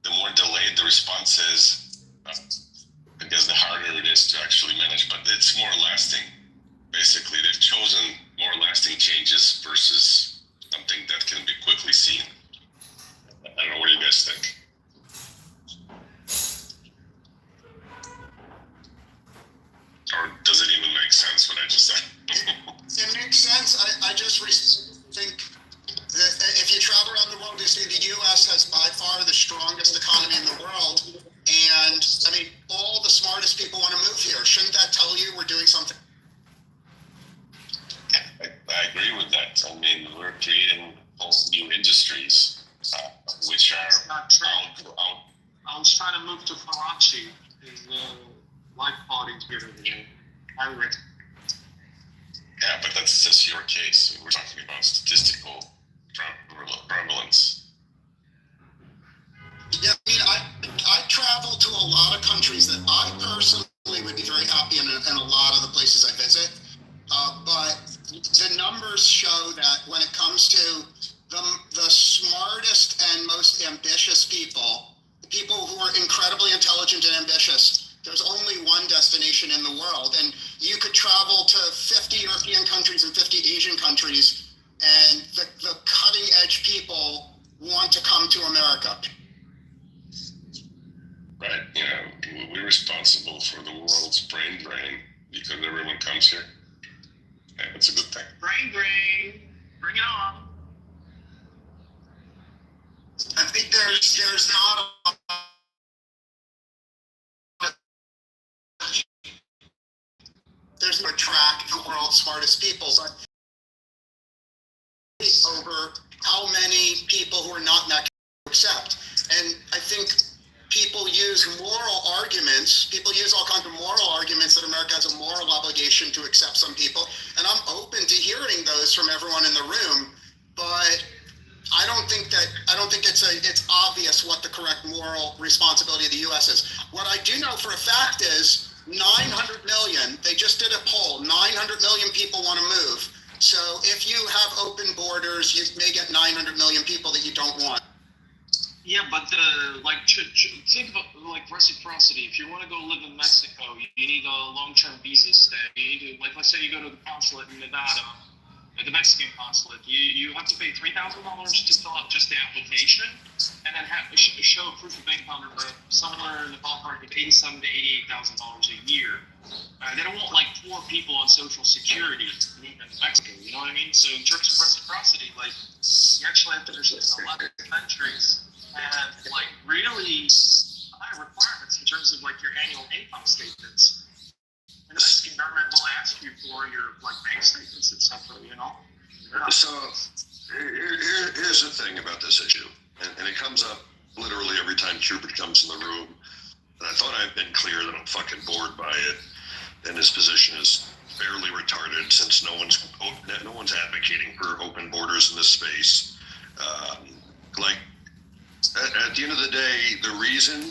the more delayed the response is. I guess the harder it is to actually manage, but it's more lasting. Basically, they've chosen more lasting changes versus something that can be quickly seen. I don't know, what do you guys think? Or does it even make sense what I just said? It makes sense. I just think that if you travel around the world, you see the U.S. has by far the strongest economy in the world. And, I mean, all the smartest people want to move here. Shouldn't that tell you we're doing something? I agree with that. I mean, we're creating whole new industries, which are Not true. I was trying to move to Karachi in the life party here today. Yeah, but that's just your case. We're talking about statistical prevalence. Yeah, I mean, I travel to a lot of countries that I personally would be very happy in a lot of the places I visit. But the numbers show that when it comes to the smartest and most ambitious people, the people who are incredibly intelligent and ambitious, There's only one destination in the world, and you could travel to 50 European countries and 50 Asian countries, and the cutting edge people want to come to America. Right, you know, we're responsible for the world's brain drain because everyone comes here. And it's a good thing. Brain drain. Bring it on. I think there's not there's no track the world's smartest people, but over how many people who are not in that accept. And I think people use moral arguments. People use all kinds of moral arguments that America has a moral obligation to accept some people. And I'm open to hearing those from everyone in the room, but I don't think it's obvious what the correct moral responsibility of the U.S. is. What I do know for a fact is 900 million, they just did a poll, 900 million people want to move. So if you have open borders, you may get 900 million people that you don't want. Yeah, but think about like reciprocity. If you want to go live in Mexico, you need a long-term visa stay. You need to, like, let's say you go to the consulate in Nevada, the Mexican consulate. You have to pay $3,000 to fill out just the application, and then show proof of income somewhere in the ballpark of $87,000 to $88,000 a year. They don't want like poor people on Social Security in Mexico. You know what I mean? So in terms of reciprocity, like you actually have to understand a lot of countries have like really high requirements in terms of like your annual income statements. And the Mexican government will ask you for your like bank statements, etc. You know. So here's the thing about this issue, and it comes up literally every time Cupid comes in the room. And I thought I've been clear that I'm fucking bored by it, and this position is fairly retarded since no one's advocating for open borders in this space. At the end of the day, the reason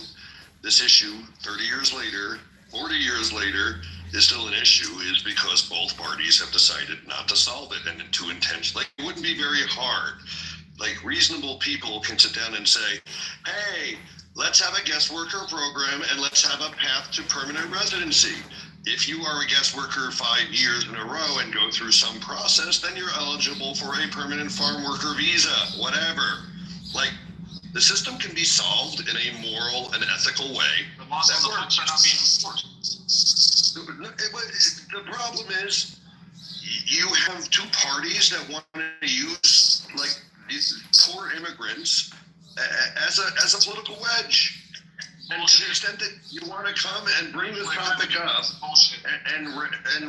this issue 30 years later, 40 years later, is still an issue is because both parties have decided not to solve it and to intentionally. It wouldn't be very hard. Like reasonable people can sit down and say, hey, let's have a guest worker program and let's have a path to permanent residency. If you are a guest worker 5 years in a row and go through some process, then you're eligible for a permanent farm worker visa, whatever. Like, the system can be solved in a moral and ethical way. The laws of the books are not being enforced. The problem is, you have two parties that want to use like these poor immigrants as a political wedge. And to the extent that you want to come and bring this topic up and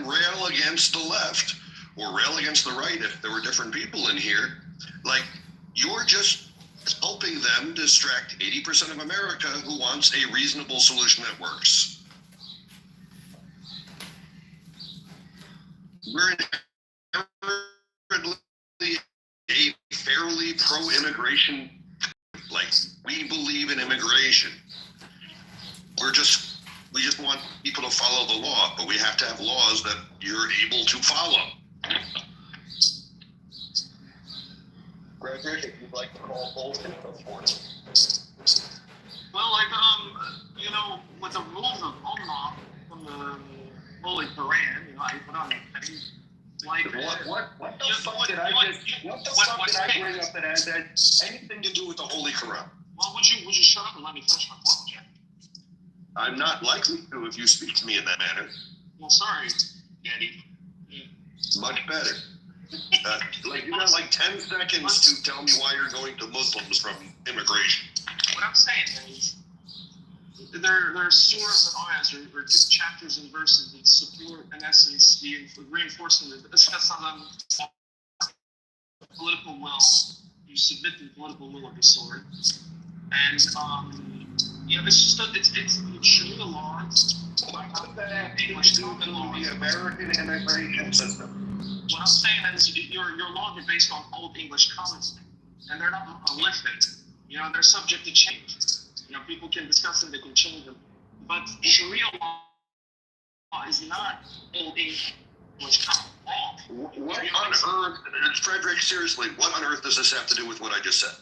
rail against the left or rail against the right if there were different people in here, like you're just helping them distract 80% of America who wants a reasonable solution that works. We're a fairly pro-immigration, like we believe in immigration. We just want people to follow the law, but we have to have laws that you're able to follow. Frederick, if you'd like to call bullshit, go for it. Well, like, with the rules of Allah from the Holy Quran, I put on like what the fuck did I bring up that has anything to do with the Holy Quran? Well, would you shut up and let me finish my point, Jack? I'm not likely to if you speak to me in that manner. Well, sorry, Daddy. Much better. You have like 10 seconds to tell me why you're going to Muslims from immigration. What I'm saying is, there are surahs and ayahs or chapters and verses that support, in essence, the reinforcement of political will. You submit to the political will of the sword. And, it's just, it's Sharia law. What that have to do with the American immigration system? What I'm saying is your laws are based on old English commons, and they're not prolific. They're subject to change. People can discuss them, they can change them. But Sharia law is not old English common law. What on earth, Frederick, seriously, what on earth does this have to do with what I just said?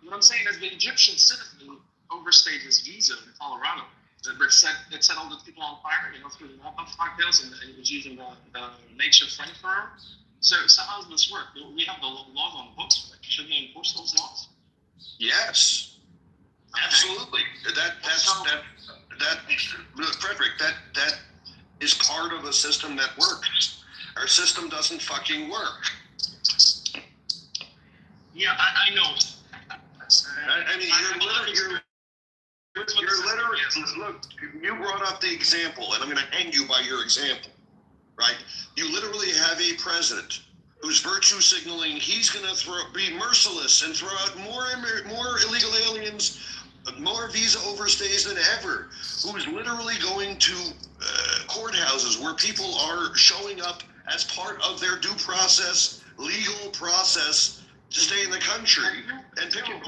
What I'm saying is the Egyptian citizen overstayed his visa in Colorado. It set all the people on fire, through the Molotov cocktails, and it was using the makeshift flamethrower. So how does this work? We have the laws on the books. Right? Shouldn't they enforce those laws? Yes, absolutely. Frederick, that is part of a system that works. Our system doesn't fucking work. Yeah, I know. I mean, you're literally, look, you brought up the example, and I'm going to hang you by your example, right? You literally have a president who's virtue signaling he's going to be merciless and throw out more illegal aliens, more visa overstays than ever, who's literally going to courthouses where people are showing up as part of their due process, legal process to stay in the country, and picking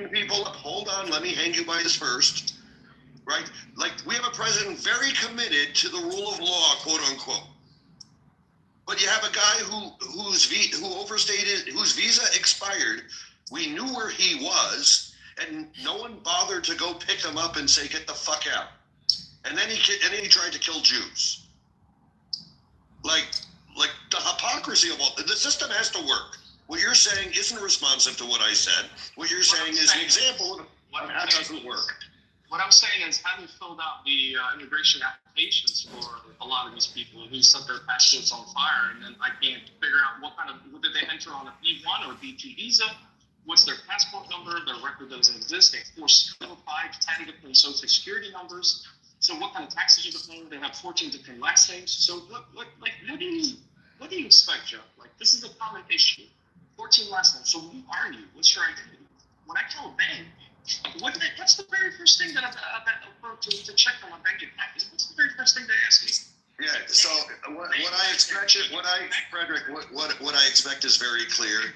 people up. Hold on, let me hang you by this first, right? Like, we have a president very committed to the rule of law, quote unquote. But you have a guy who overstayed whose visa expired. We knew where he was, and no one bothered to go pick him up and say, "Get the fuck out." And then he tried to kill Jews. Like the hypocrisy of all the system has to work. What you're saying isn't responsive to what I said. What you're saying is an example of how it doesn't work. What I'm saying is, having filled out the immigration applications for a lot of these people who set their passports on fire, and then I can't figure out what did they enter on a B1 or B2 visa, what's their passport number, their record doesn't exist, they force 5 10 different social security numbers. So what kind of taxes are they paying? They have 14 different last names. So what do you expect, Joe? Like, this is a common issue. 14 last names. So who are you? What's your identity? When I tell a bank, what's the very first thing that to check on my bank account? What's the very first thing they ask me? Yeah. So what I expect, Frederick, what I expect is very clear,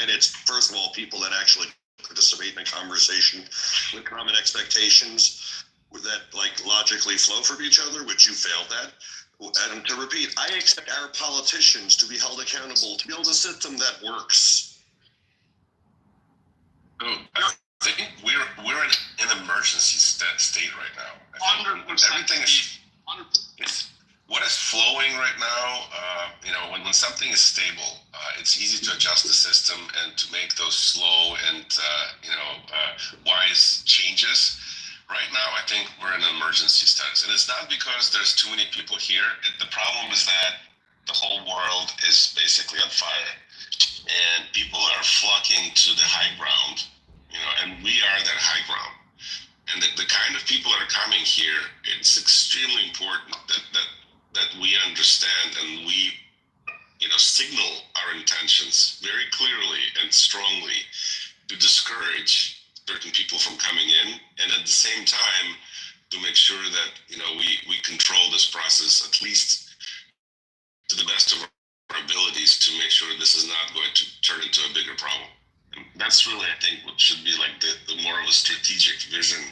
and it's, first of all, people that actually participate in a conversation with common expectations that logically flow from each other, which you failed at. And to repeat, I expect our politicians to be held accountable to build a system that works. I think we're in an emergency state right now. I think 100%. everything is what is flowing right now. When something is stable, it's easy to adjust the system and to make those slow and wise changes. Right now, I think we're in an emergency status, and it's not because there's too many people here. The problem is that the whole world is basically on fire, and people are flocking to the high ground, and we are that high ground. And the kind of people that are coming here, it's extremely important that we understand and we, signal our intentions very clearly and strongly to discourage certain people from coming in, and at the same time to make sure that we control this process at least to the best of our abilities to make sure this is not going to turn into a bigger problem. And that's really, I think, what should be like the more of a strategic vision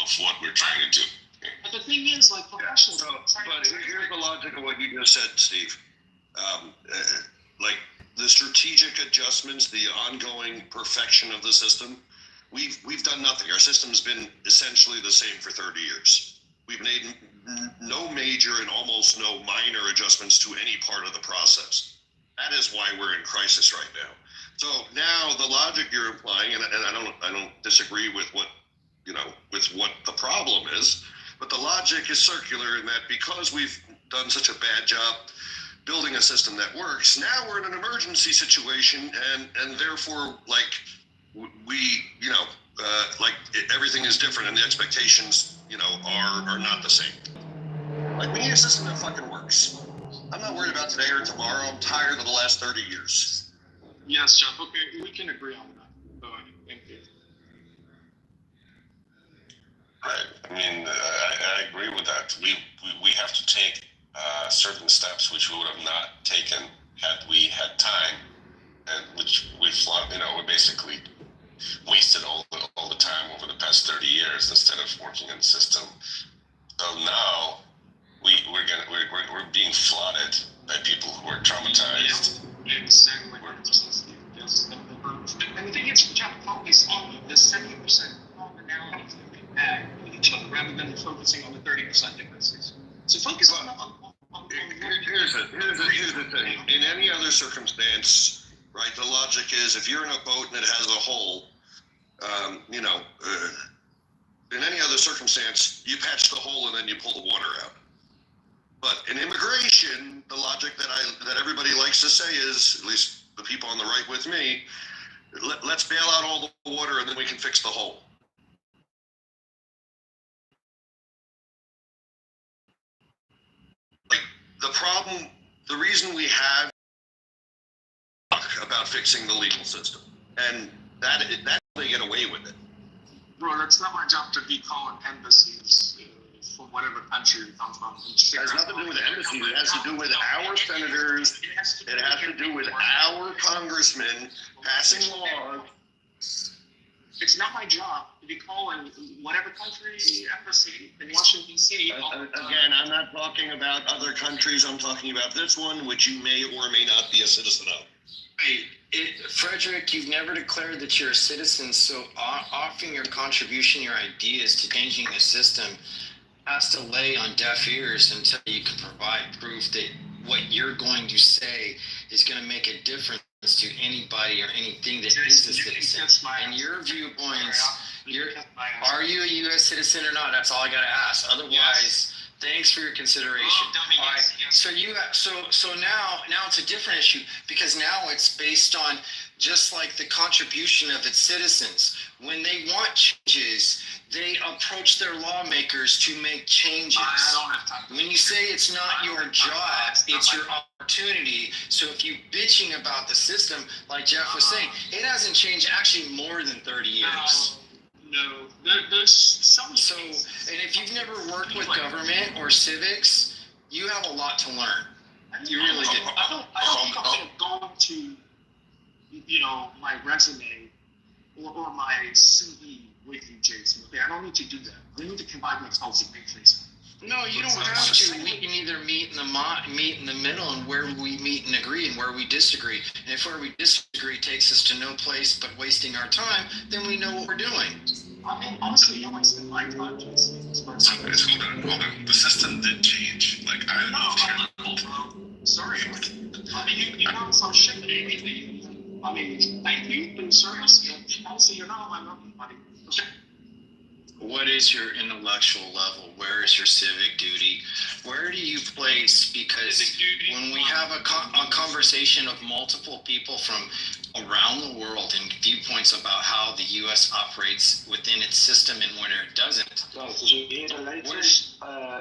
of what we're trying to do. But the thing is, professionals. But here's the logic of what you just said, Steve. The strategic adjustments, the ongoing perfection of the system. We've done nothing. Our system's been essentially the same for 30 years. We've made no major and almost no minor adjustments to any part of the process. That is why we're in crisis right now. So now the logic you're implying, and I don't disagree with what the problem is, but the logic is circular in that because we've done such a bad job building a system that works, now we're in an emergency situation, and therefore everything is different, and the expectations, are not the same. We need a system that fucking works. I'm not worried about today or tomorrow. I'm tired of the last 30 years. Yes, Jeff. Okay, we can agree on that. Go ahead. Thank you. Right. I mean, I agree with that. We have to take certain steps which we would have not taken had we had time, and which we basically wasted all the time over the past 30 years instead of working in the system. So now we're being flooded by people who are traumatized. Exactly. And the thing is, Jeff, focus on the 70% commonalities that we have with each other. rather than focusing on the 30% differences. So focus on Here's the thing. In any other circumstance, right, the logic is if you're in a boat and it has a hole, in any other circumstance, you patch the hole and then you pull the water out. But in immigration, the logic that everybody likes to say is, at least the people on the right with me, let's bail out all the water and then we can fix the hole. The reason we have about fixing the legal system, and that's how they get away with it. Bro, that's not my job to be calling embassies from whatever country you come from. It has nothing to do with embassies. It has to do with our senators. It has to do with our congressmen passing laws. It's not my job to be calling whatever country embassy in Washington, D.C. Again, I'm not talking about other countries. I'm talking about this one, which you may or may not be a citizen of. Frederick, you've never declared that you're a citizen, so offering your contribution, your ideas to changing the system has to lay on deaf ears until you can provide proof that what you're going to say is going to make a difference to anybody or anything that is a citizen. And your viewpoints, are you a U.S. citizen or not? That's all I got to ask. Otherwise, thanks for your consideration. All right. So now it's a different issue because now it's based on just like the contribution of its citizens. When they want changes, they approach their lawmakers to make changes. When you say it's not your job, it's your opportunity. So if you're bitching about the system, like Jeff was saying, it hasn't changed actually more than 30 years. No, there's some. So, and if you've never worked with government or civics, you have a lot to learn. You really do. I don't go to, my resume or my CV with you, Jason. Okay, I don't need to do that. I need to provide my qualifications. No, you don't have to. We can either meet in the middle and where we meet and agree and where we disagree. And if where we disagree takes us to no place but wasting our time, then we know what we're doing. I mean, honestly, you're wasting my time, Jason. Hold on. The system did change. Like, I moved here. Sorry. I mean, you know some shit that I mean, thank you for your service. Honestly, you're not on my nothing, buddy. Okay. What is your intellectual level? Where is your civic duty? Where do you place? Because when we have a conversation of multiple people from around the world and viewpoints about how the U.S. operates within its system and when it doesn't. Well, did you hear the latest?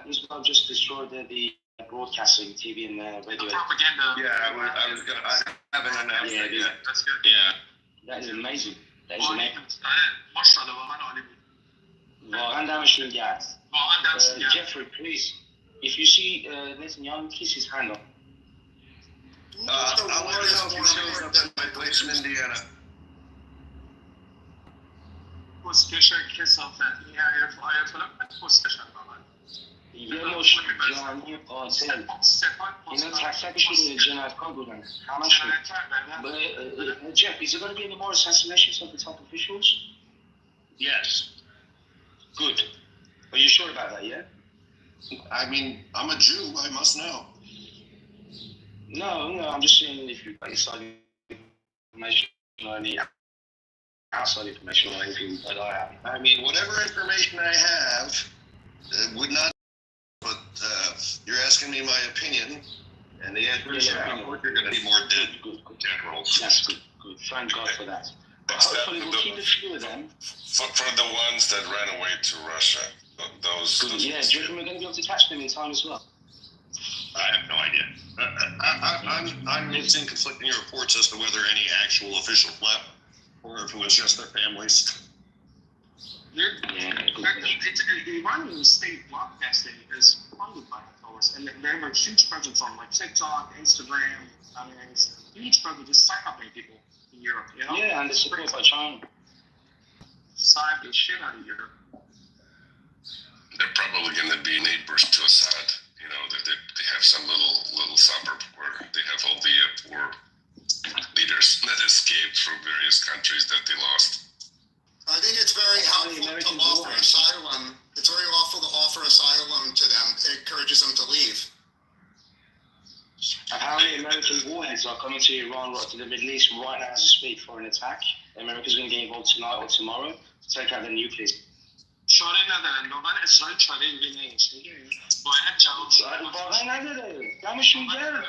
Israel just destroyed the broadcasting TV and radio. The propaganda. Yeah, I haven't announced that yet. That's good. Yeah. That is amazing. That is amazing. Jeffrey, please, if you see Netanyahu, kiss his hand up. I want to know if he shows up at my place in Indiana. یه جانی قاتل اینا تک تکشون جنایتکار بودن همشون. Jeff, is there going to be any more assassinations of the top officials? Yes. Good. Are you sure about that, yeah? I mean, I'm a Jew. I must know. No, I'm just saying if you've got inside information or any outside information or anything that I have. I mean, whatever information I have would not, but you're asking me my opinion, and the answer is you're going to be more dead generals. That's good. Thank God for that. Hopefully we'll keep a few of them. For the ones that ran away to Russia, those yeah, do you reckon we're going to be able to catch them in time as well? I have no idea. I'm mixing conflicting reports as to whether any actual officials left or if it was just their families. The Iranian state broadcasting is funded by the Congress, and they have a huge presence on like TikTok, Instagram. I mean, it's a huge presence just psychopathing people in Europe. You know? Yeah, and they're supported by China. Side the shit out of Europe. They're probably going to be neighbors to Assad. You know, they have some little suburb where they have all the poor leaders that escaped from various countries that they lost. I think it's very helpful to offer asylum. It's very warheads are coming to Iran, right, to the Middle East right now as we speak for an attack. America's going to get involved tonight or tomorrow to take out the nuclear. چاره ندارن واقعا اسرائیل چاره دیگه نیست باید جواب واقعا نداره دمشون گرم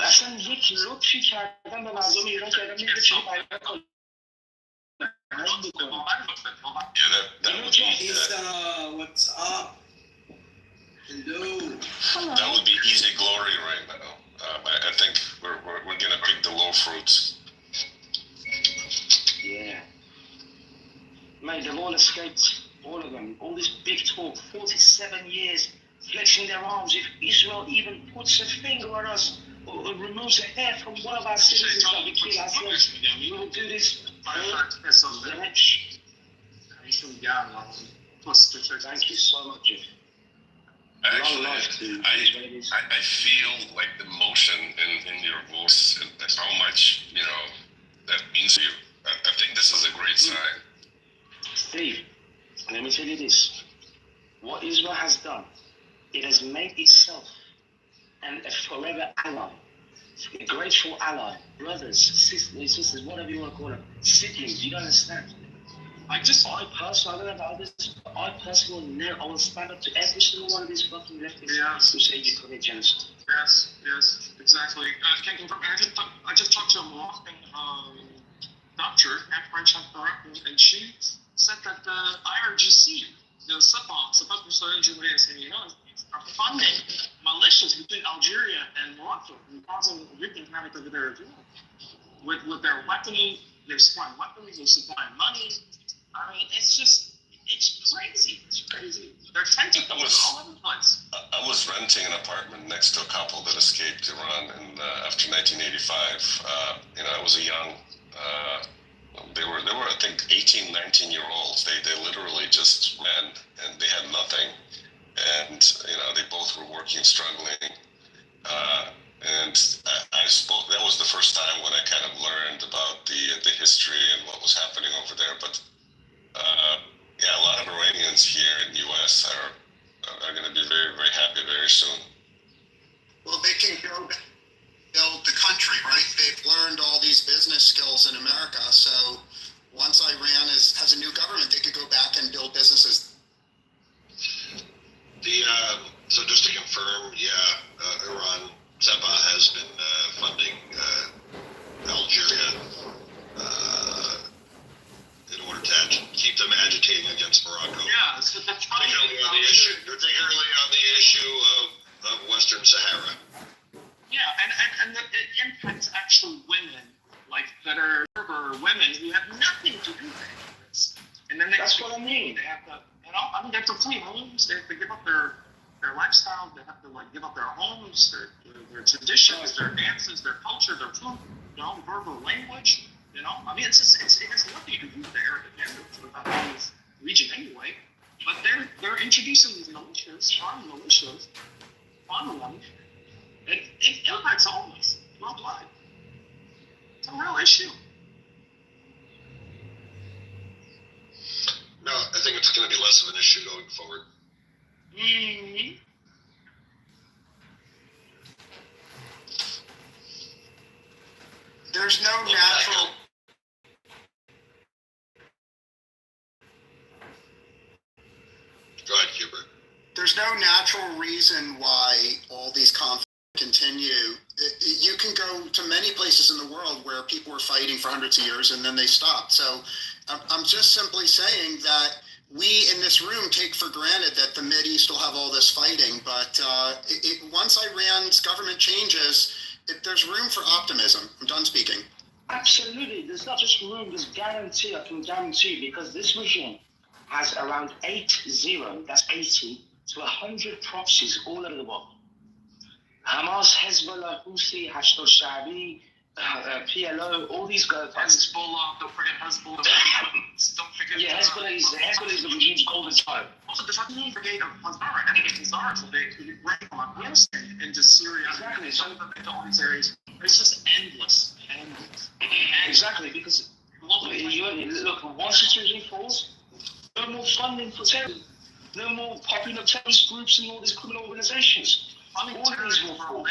اصلا یک لطفی کردن به مردم ایران کردن میگه چه پیدا کنن What's up? Hello. That would be easy glory right now. I think we're gonna pick the low fruits. Yeah. Mate, they've all escaped, all of them. All this big talk, 47 years, flexing their arms. If Israel even puts a finger on us or removes a hair from one of our citizens that we kill ourselves, we will do this. Thank you so much, Jeff. Actually, I feel like the emotion in your voice and how much, that means to you. I think this is a great sign. Steve, let me tell you this. What Israel has done, it has made itself a forever ally, a grateful ally, brothers, sisters, whatever you want to call them, siblings, you don't understand. I personally, I don't know about others, but I personally I will stand up to every single one of these fucking leftists who say you commit genocide. Yes, exactly. I can confirm. I just talked to a Moroccan doctor, French doctor, and she said that the IRGC, the Sabah Israeli Jumhuriyet Syrian, are funding militias between Algeria and Morocco and causing wreaking havoc over there as well. With their weaponry, they're supplying weaponry, they're supplying money. I mean, it's crazy. It's crazy. They're tentacles all over the place. I was renting an apartment next to a couple that escaped Iran after 1985. I was a young. They were I think 18, 19-year-olds. They literally just ran and they had nothing, and they both were working, struggling. And I spoke. That was the first time when I kind of learned about the history and what was happening over there. But a lot of Iranians here in the U.S. are going to be very, very happy very soon. Well, they can go build the country, right? They've learned all these business skills in America. So once Iran has a new government, they could go back and build businesses. So just to confirm, Iran, Sabah has been funding Algeria in order to keep them agitating against Morocco. Yeah, so that's particularly on the issue of Western Sahara. Yeah, and it impacts actual women, like that are women who have nothing to do with this. And then that's what I mean. They have to, they have to flee homes. They have to give up their lifestyle. They have to give up their homes, their traditions, their dances, their culture, their food, verbal language. I mean, it has nothing to do with the Arab agenda about this region anyway. But they're introducing these militias, armed militias, on them. It impacts all of us worldwide. It's a real issue. No, I think it's going to be less of an issue going forward. Mm-hmm. There's no natural. Go ahead, Hubert. There's no natural reason why all these conflicts continue. You can go to many places in the world where people were fighting for hundreds of years and then they stopped. So I'm just simply saying that we in this room take for granted that the Mideast will have all this fighting, but once Iran's government changes, there's room for optimism. I'm done speaking. Absolutely. There's not just room, there's guarantee. I can guarantee, because this regime has around 80, that's 80 to 100 proxies all over the world. Hamas, Hezbollah, Houthi, Hashd al-Sha'bi, PLO, all these guys. Hezbollah, don't forget Hezbollah. Hezbollah is the regime's golden child. Also, the fucking brigade of Hazara, Hazara, so they bring from Afghanistan into Syria. Exactly. So into all these areas. It's just endless. Exactly, because look, once this regime falls, no more funding for terrorism, no more popping up terrorist groups and all these criminal organizations. All of these will fall.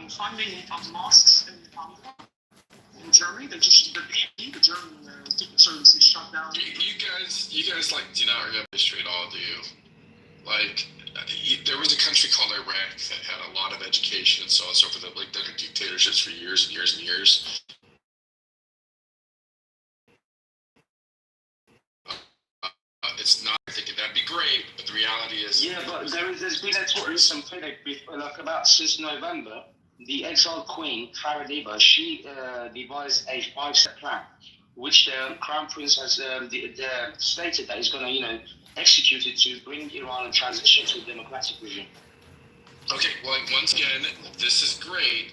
funding of mosques in Germany. The BND, the German Secret Service, is shut down. You guys like do not remember history at all, do you? Like, there was a country called Iraq that had a lot of education and so on and so forth, that like under dictatorships for years and years and years. It's not thinking that'd be great, but the reality is. Yeah, but there's been a tourism clinic like about since November. The exiled queen, Farah Diba, she devised a 5-step plan, which the crown prince has stated that he's going to, execute it to bring Iran and transition to a democratic regime. Okay, well, once again, this is great,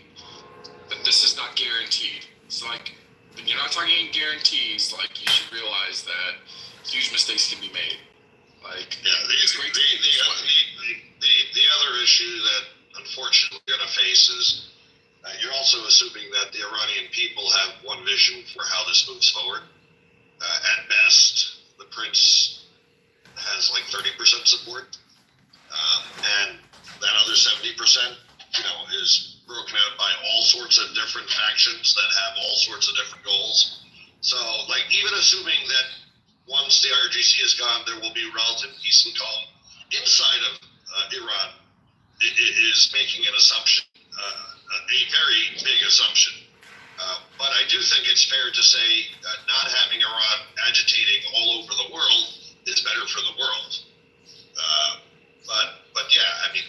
but this is not guaranteed. It's like, when you're not talking in guarantees, like, you should realize that huge mistakes can be made. Like, it's great to think this way. The other issue that unfortunately we're going to face is you're also assuming that the Iranian people have one vision for how this moves forward. At best, the prince has like 30% support, and that other 70%, is broken out by all sorts of different factions that have all sorts of different goals. So, like, even assuming that once the IRGC is gone, there will be relative peace and calm inside of Iran, it is making an assumption, a very big assumption. But I do think it's fair to say not having Iran agitating all over the world is better for the world. But yeah, I mean,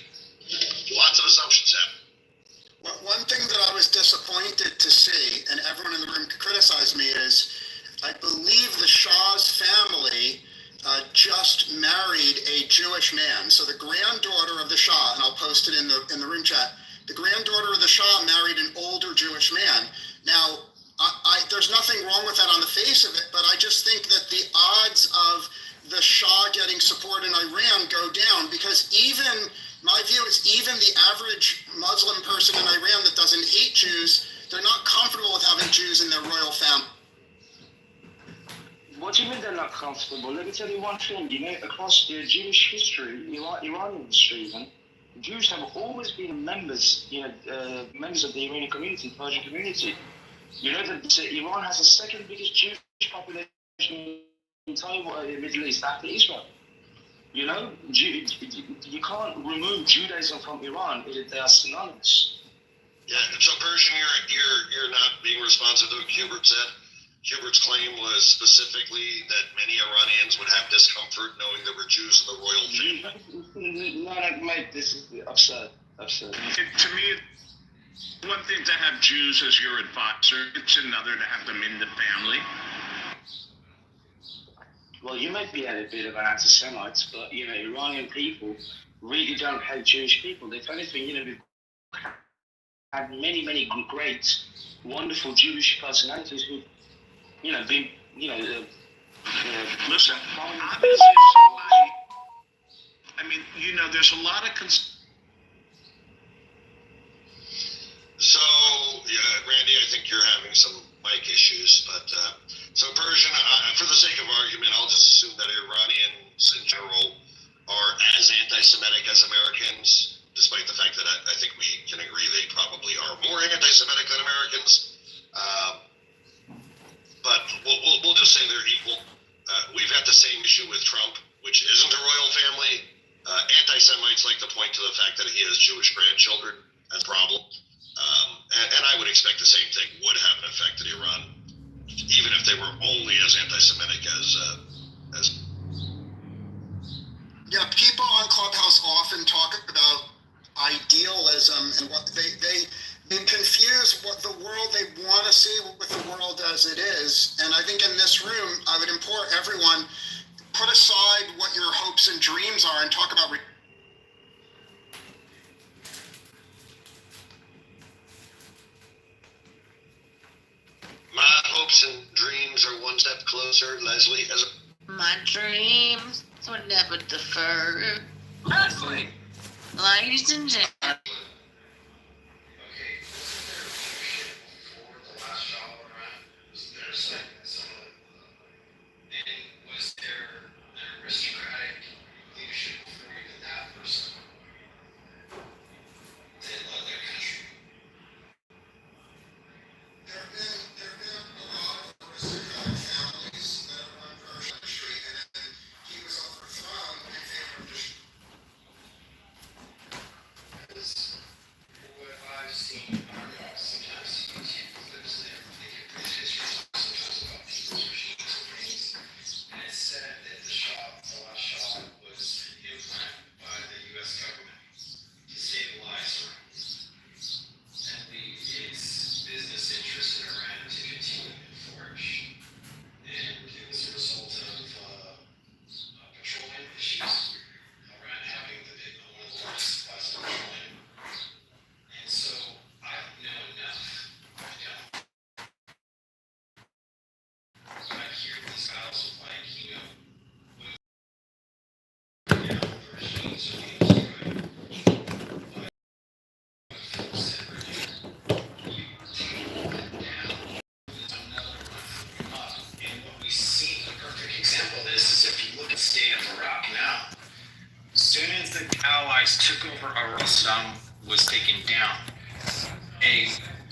lots of assumptions happen. One thing that I was disappointed to see, and everyone in the room could criticize me, is I believe the Shah's family just married a Jewish man. So the granddaughter of the Shah, and I'll post it in the room chat, the granddaughter of the Shah married an older Jewish man. Now, there's nothing wrong with that on the face of it, but I just think that the odds of the Shah getting support in Iran go down, because my view is even the average Muslim person in Iran that doesn't hate Jews, they're not comfortable with having Jews in their royal family. What do you mean they're not comfortable? Let me tell you one thing. Across the Jewish history, Iranian history even, Jews have always been members of the Iranian community, Persian community. You know that Iran has the second biggest Jewish population in the entire Middle East after Israel. You can't remove Judaism from Iran. They are synonymous. Yeah, so Persian, you're not being responsive to what Hubert said. Hubert's claim was specifically that many Iranians would have discomfort knowing there were Jews in the royal family. No, mate, this is absurd. To me, one thing to have Jews as your advisor, it's another to have them in the family. Well, you might be a bit of an anti-Semite, but Iranian people really don't hate Jewish people. If anything, we've had many great, wonderful Jewish personalities who, been, Listen, obviously, there's a lot of So, yeah, Randy, I think you're having some mic issues, but so Persian, for the sake of argument, I'll just assume that Iranians in general are as anti-Semitic as Americans, despite the fact that I think we can agree they probably are more anti-Semitic than Americans. But we'll just say they're equal. We've had the same issue with Trump, which isn't a royal family. Anti-Semites like to point to the fact that he has Jewish grandchildren as a problem. And I would expect the same thing would have an effect in Iran, even if they were only as anti-Semitic as. Yeah, people on Clubhouse often talk about idealism and what they confuse what the world they want to see with the world as it is. And I think in this room, I would implore everyone, put aside what your hopes and dreams are and talk about My hopes and dreams are one step closer, Leslie. My dreams will never defer. Ladies and gentlemen. Was their aristocratic leadership before even that person did love their country?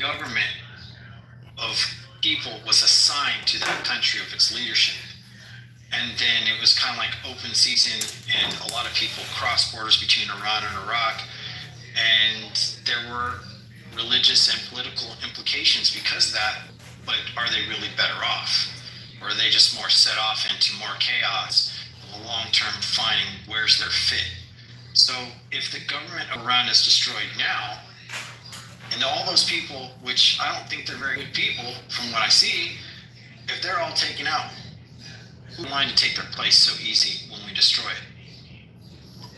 government of people was assigned to that country of its leadership. And then it was kind of like open season, and a lot of people crossed borders between Iran and Iraq. And there were religious and political implications because of that. But are they really better off? Or are they just more set off into more chaos in the long term, finding where's their fit? So if the government of Iran is destroyed now, and all those people, which I don't think they're very good people from what I see, if they're all taken out, who's in line to take their place so easy when we destroy it?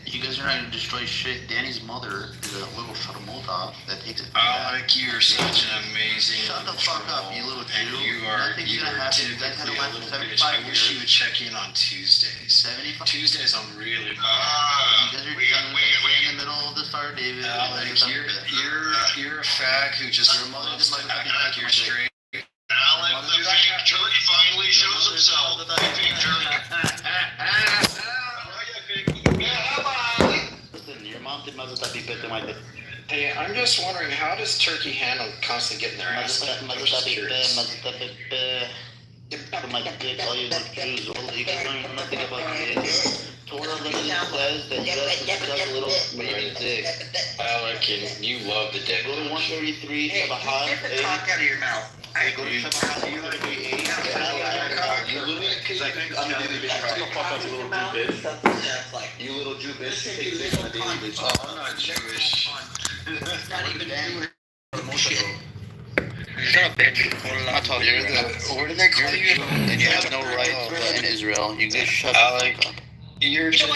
You guys are not gonna destroy shit. Danny's mother is a little sharmota that takes it. Alec, you're such an amazing. Shut the fuck up, you little Jew. And you are gonna happen. You guys had a typically a life for little bitch. 75 I wish you years. would check in on Tuesdays. 75. Tuesdays I'm really. You guys are in the middle of the Star David. Alec, you're a fag who just loves to act like you're straight. Alan, the fake jerk finally shows himself. The fake jerk. Listen, your mom did mazota pipete, Mike. Hey, I'm just wondering, how does Turkey handle constantly getting their ass kicked? I'm just curious. For my kids, all you Jews, well, you guys don't know nothing about kids. Torah literally says that you have to suck a little baby dick. Alec, and you love the dick. Go to 133 Shabbat. Get the talk out of your mouth. Go to Shabbat 138. You literally, because I think on a daily basis, shut the fuck up, you little Jew bitch. You little Jew bitch. Take dick on a daily basis. Oh, I'm not Jewish. Not even Jewish. Shut up, bitch. I told you, where did they call you? And you have no rights in Israel. You just shut the fuck up. You're just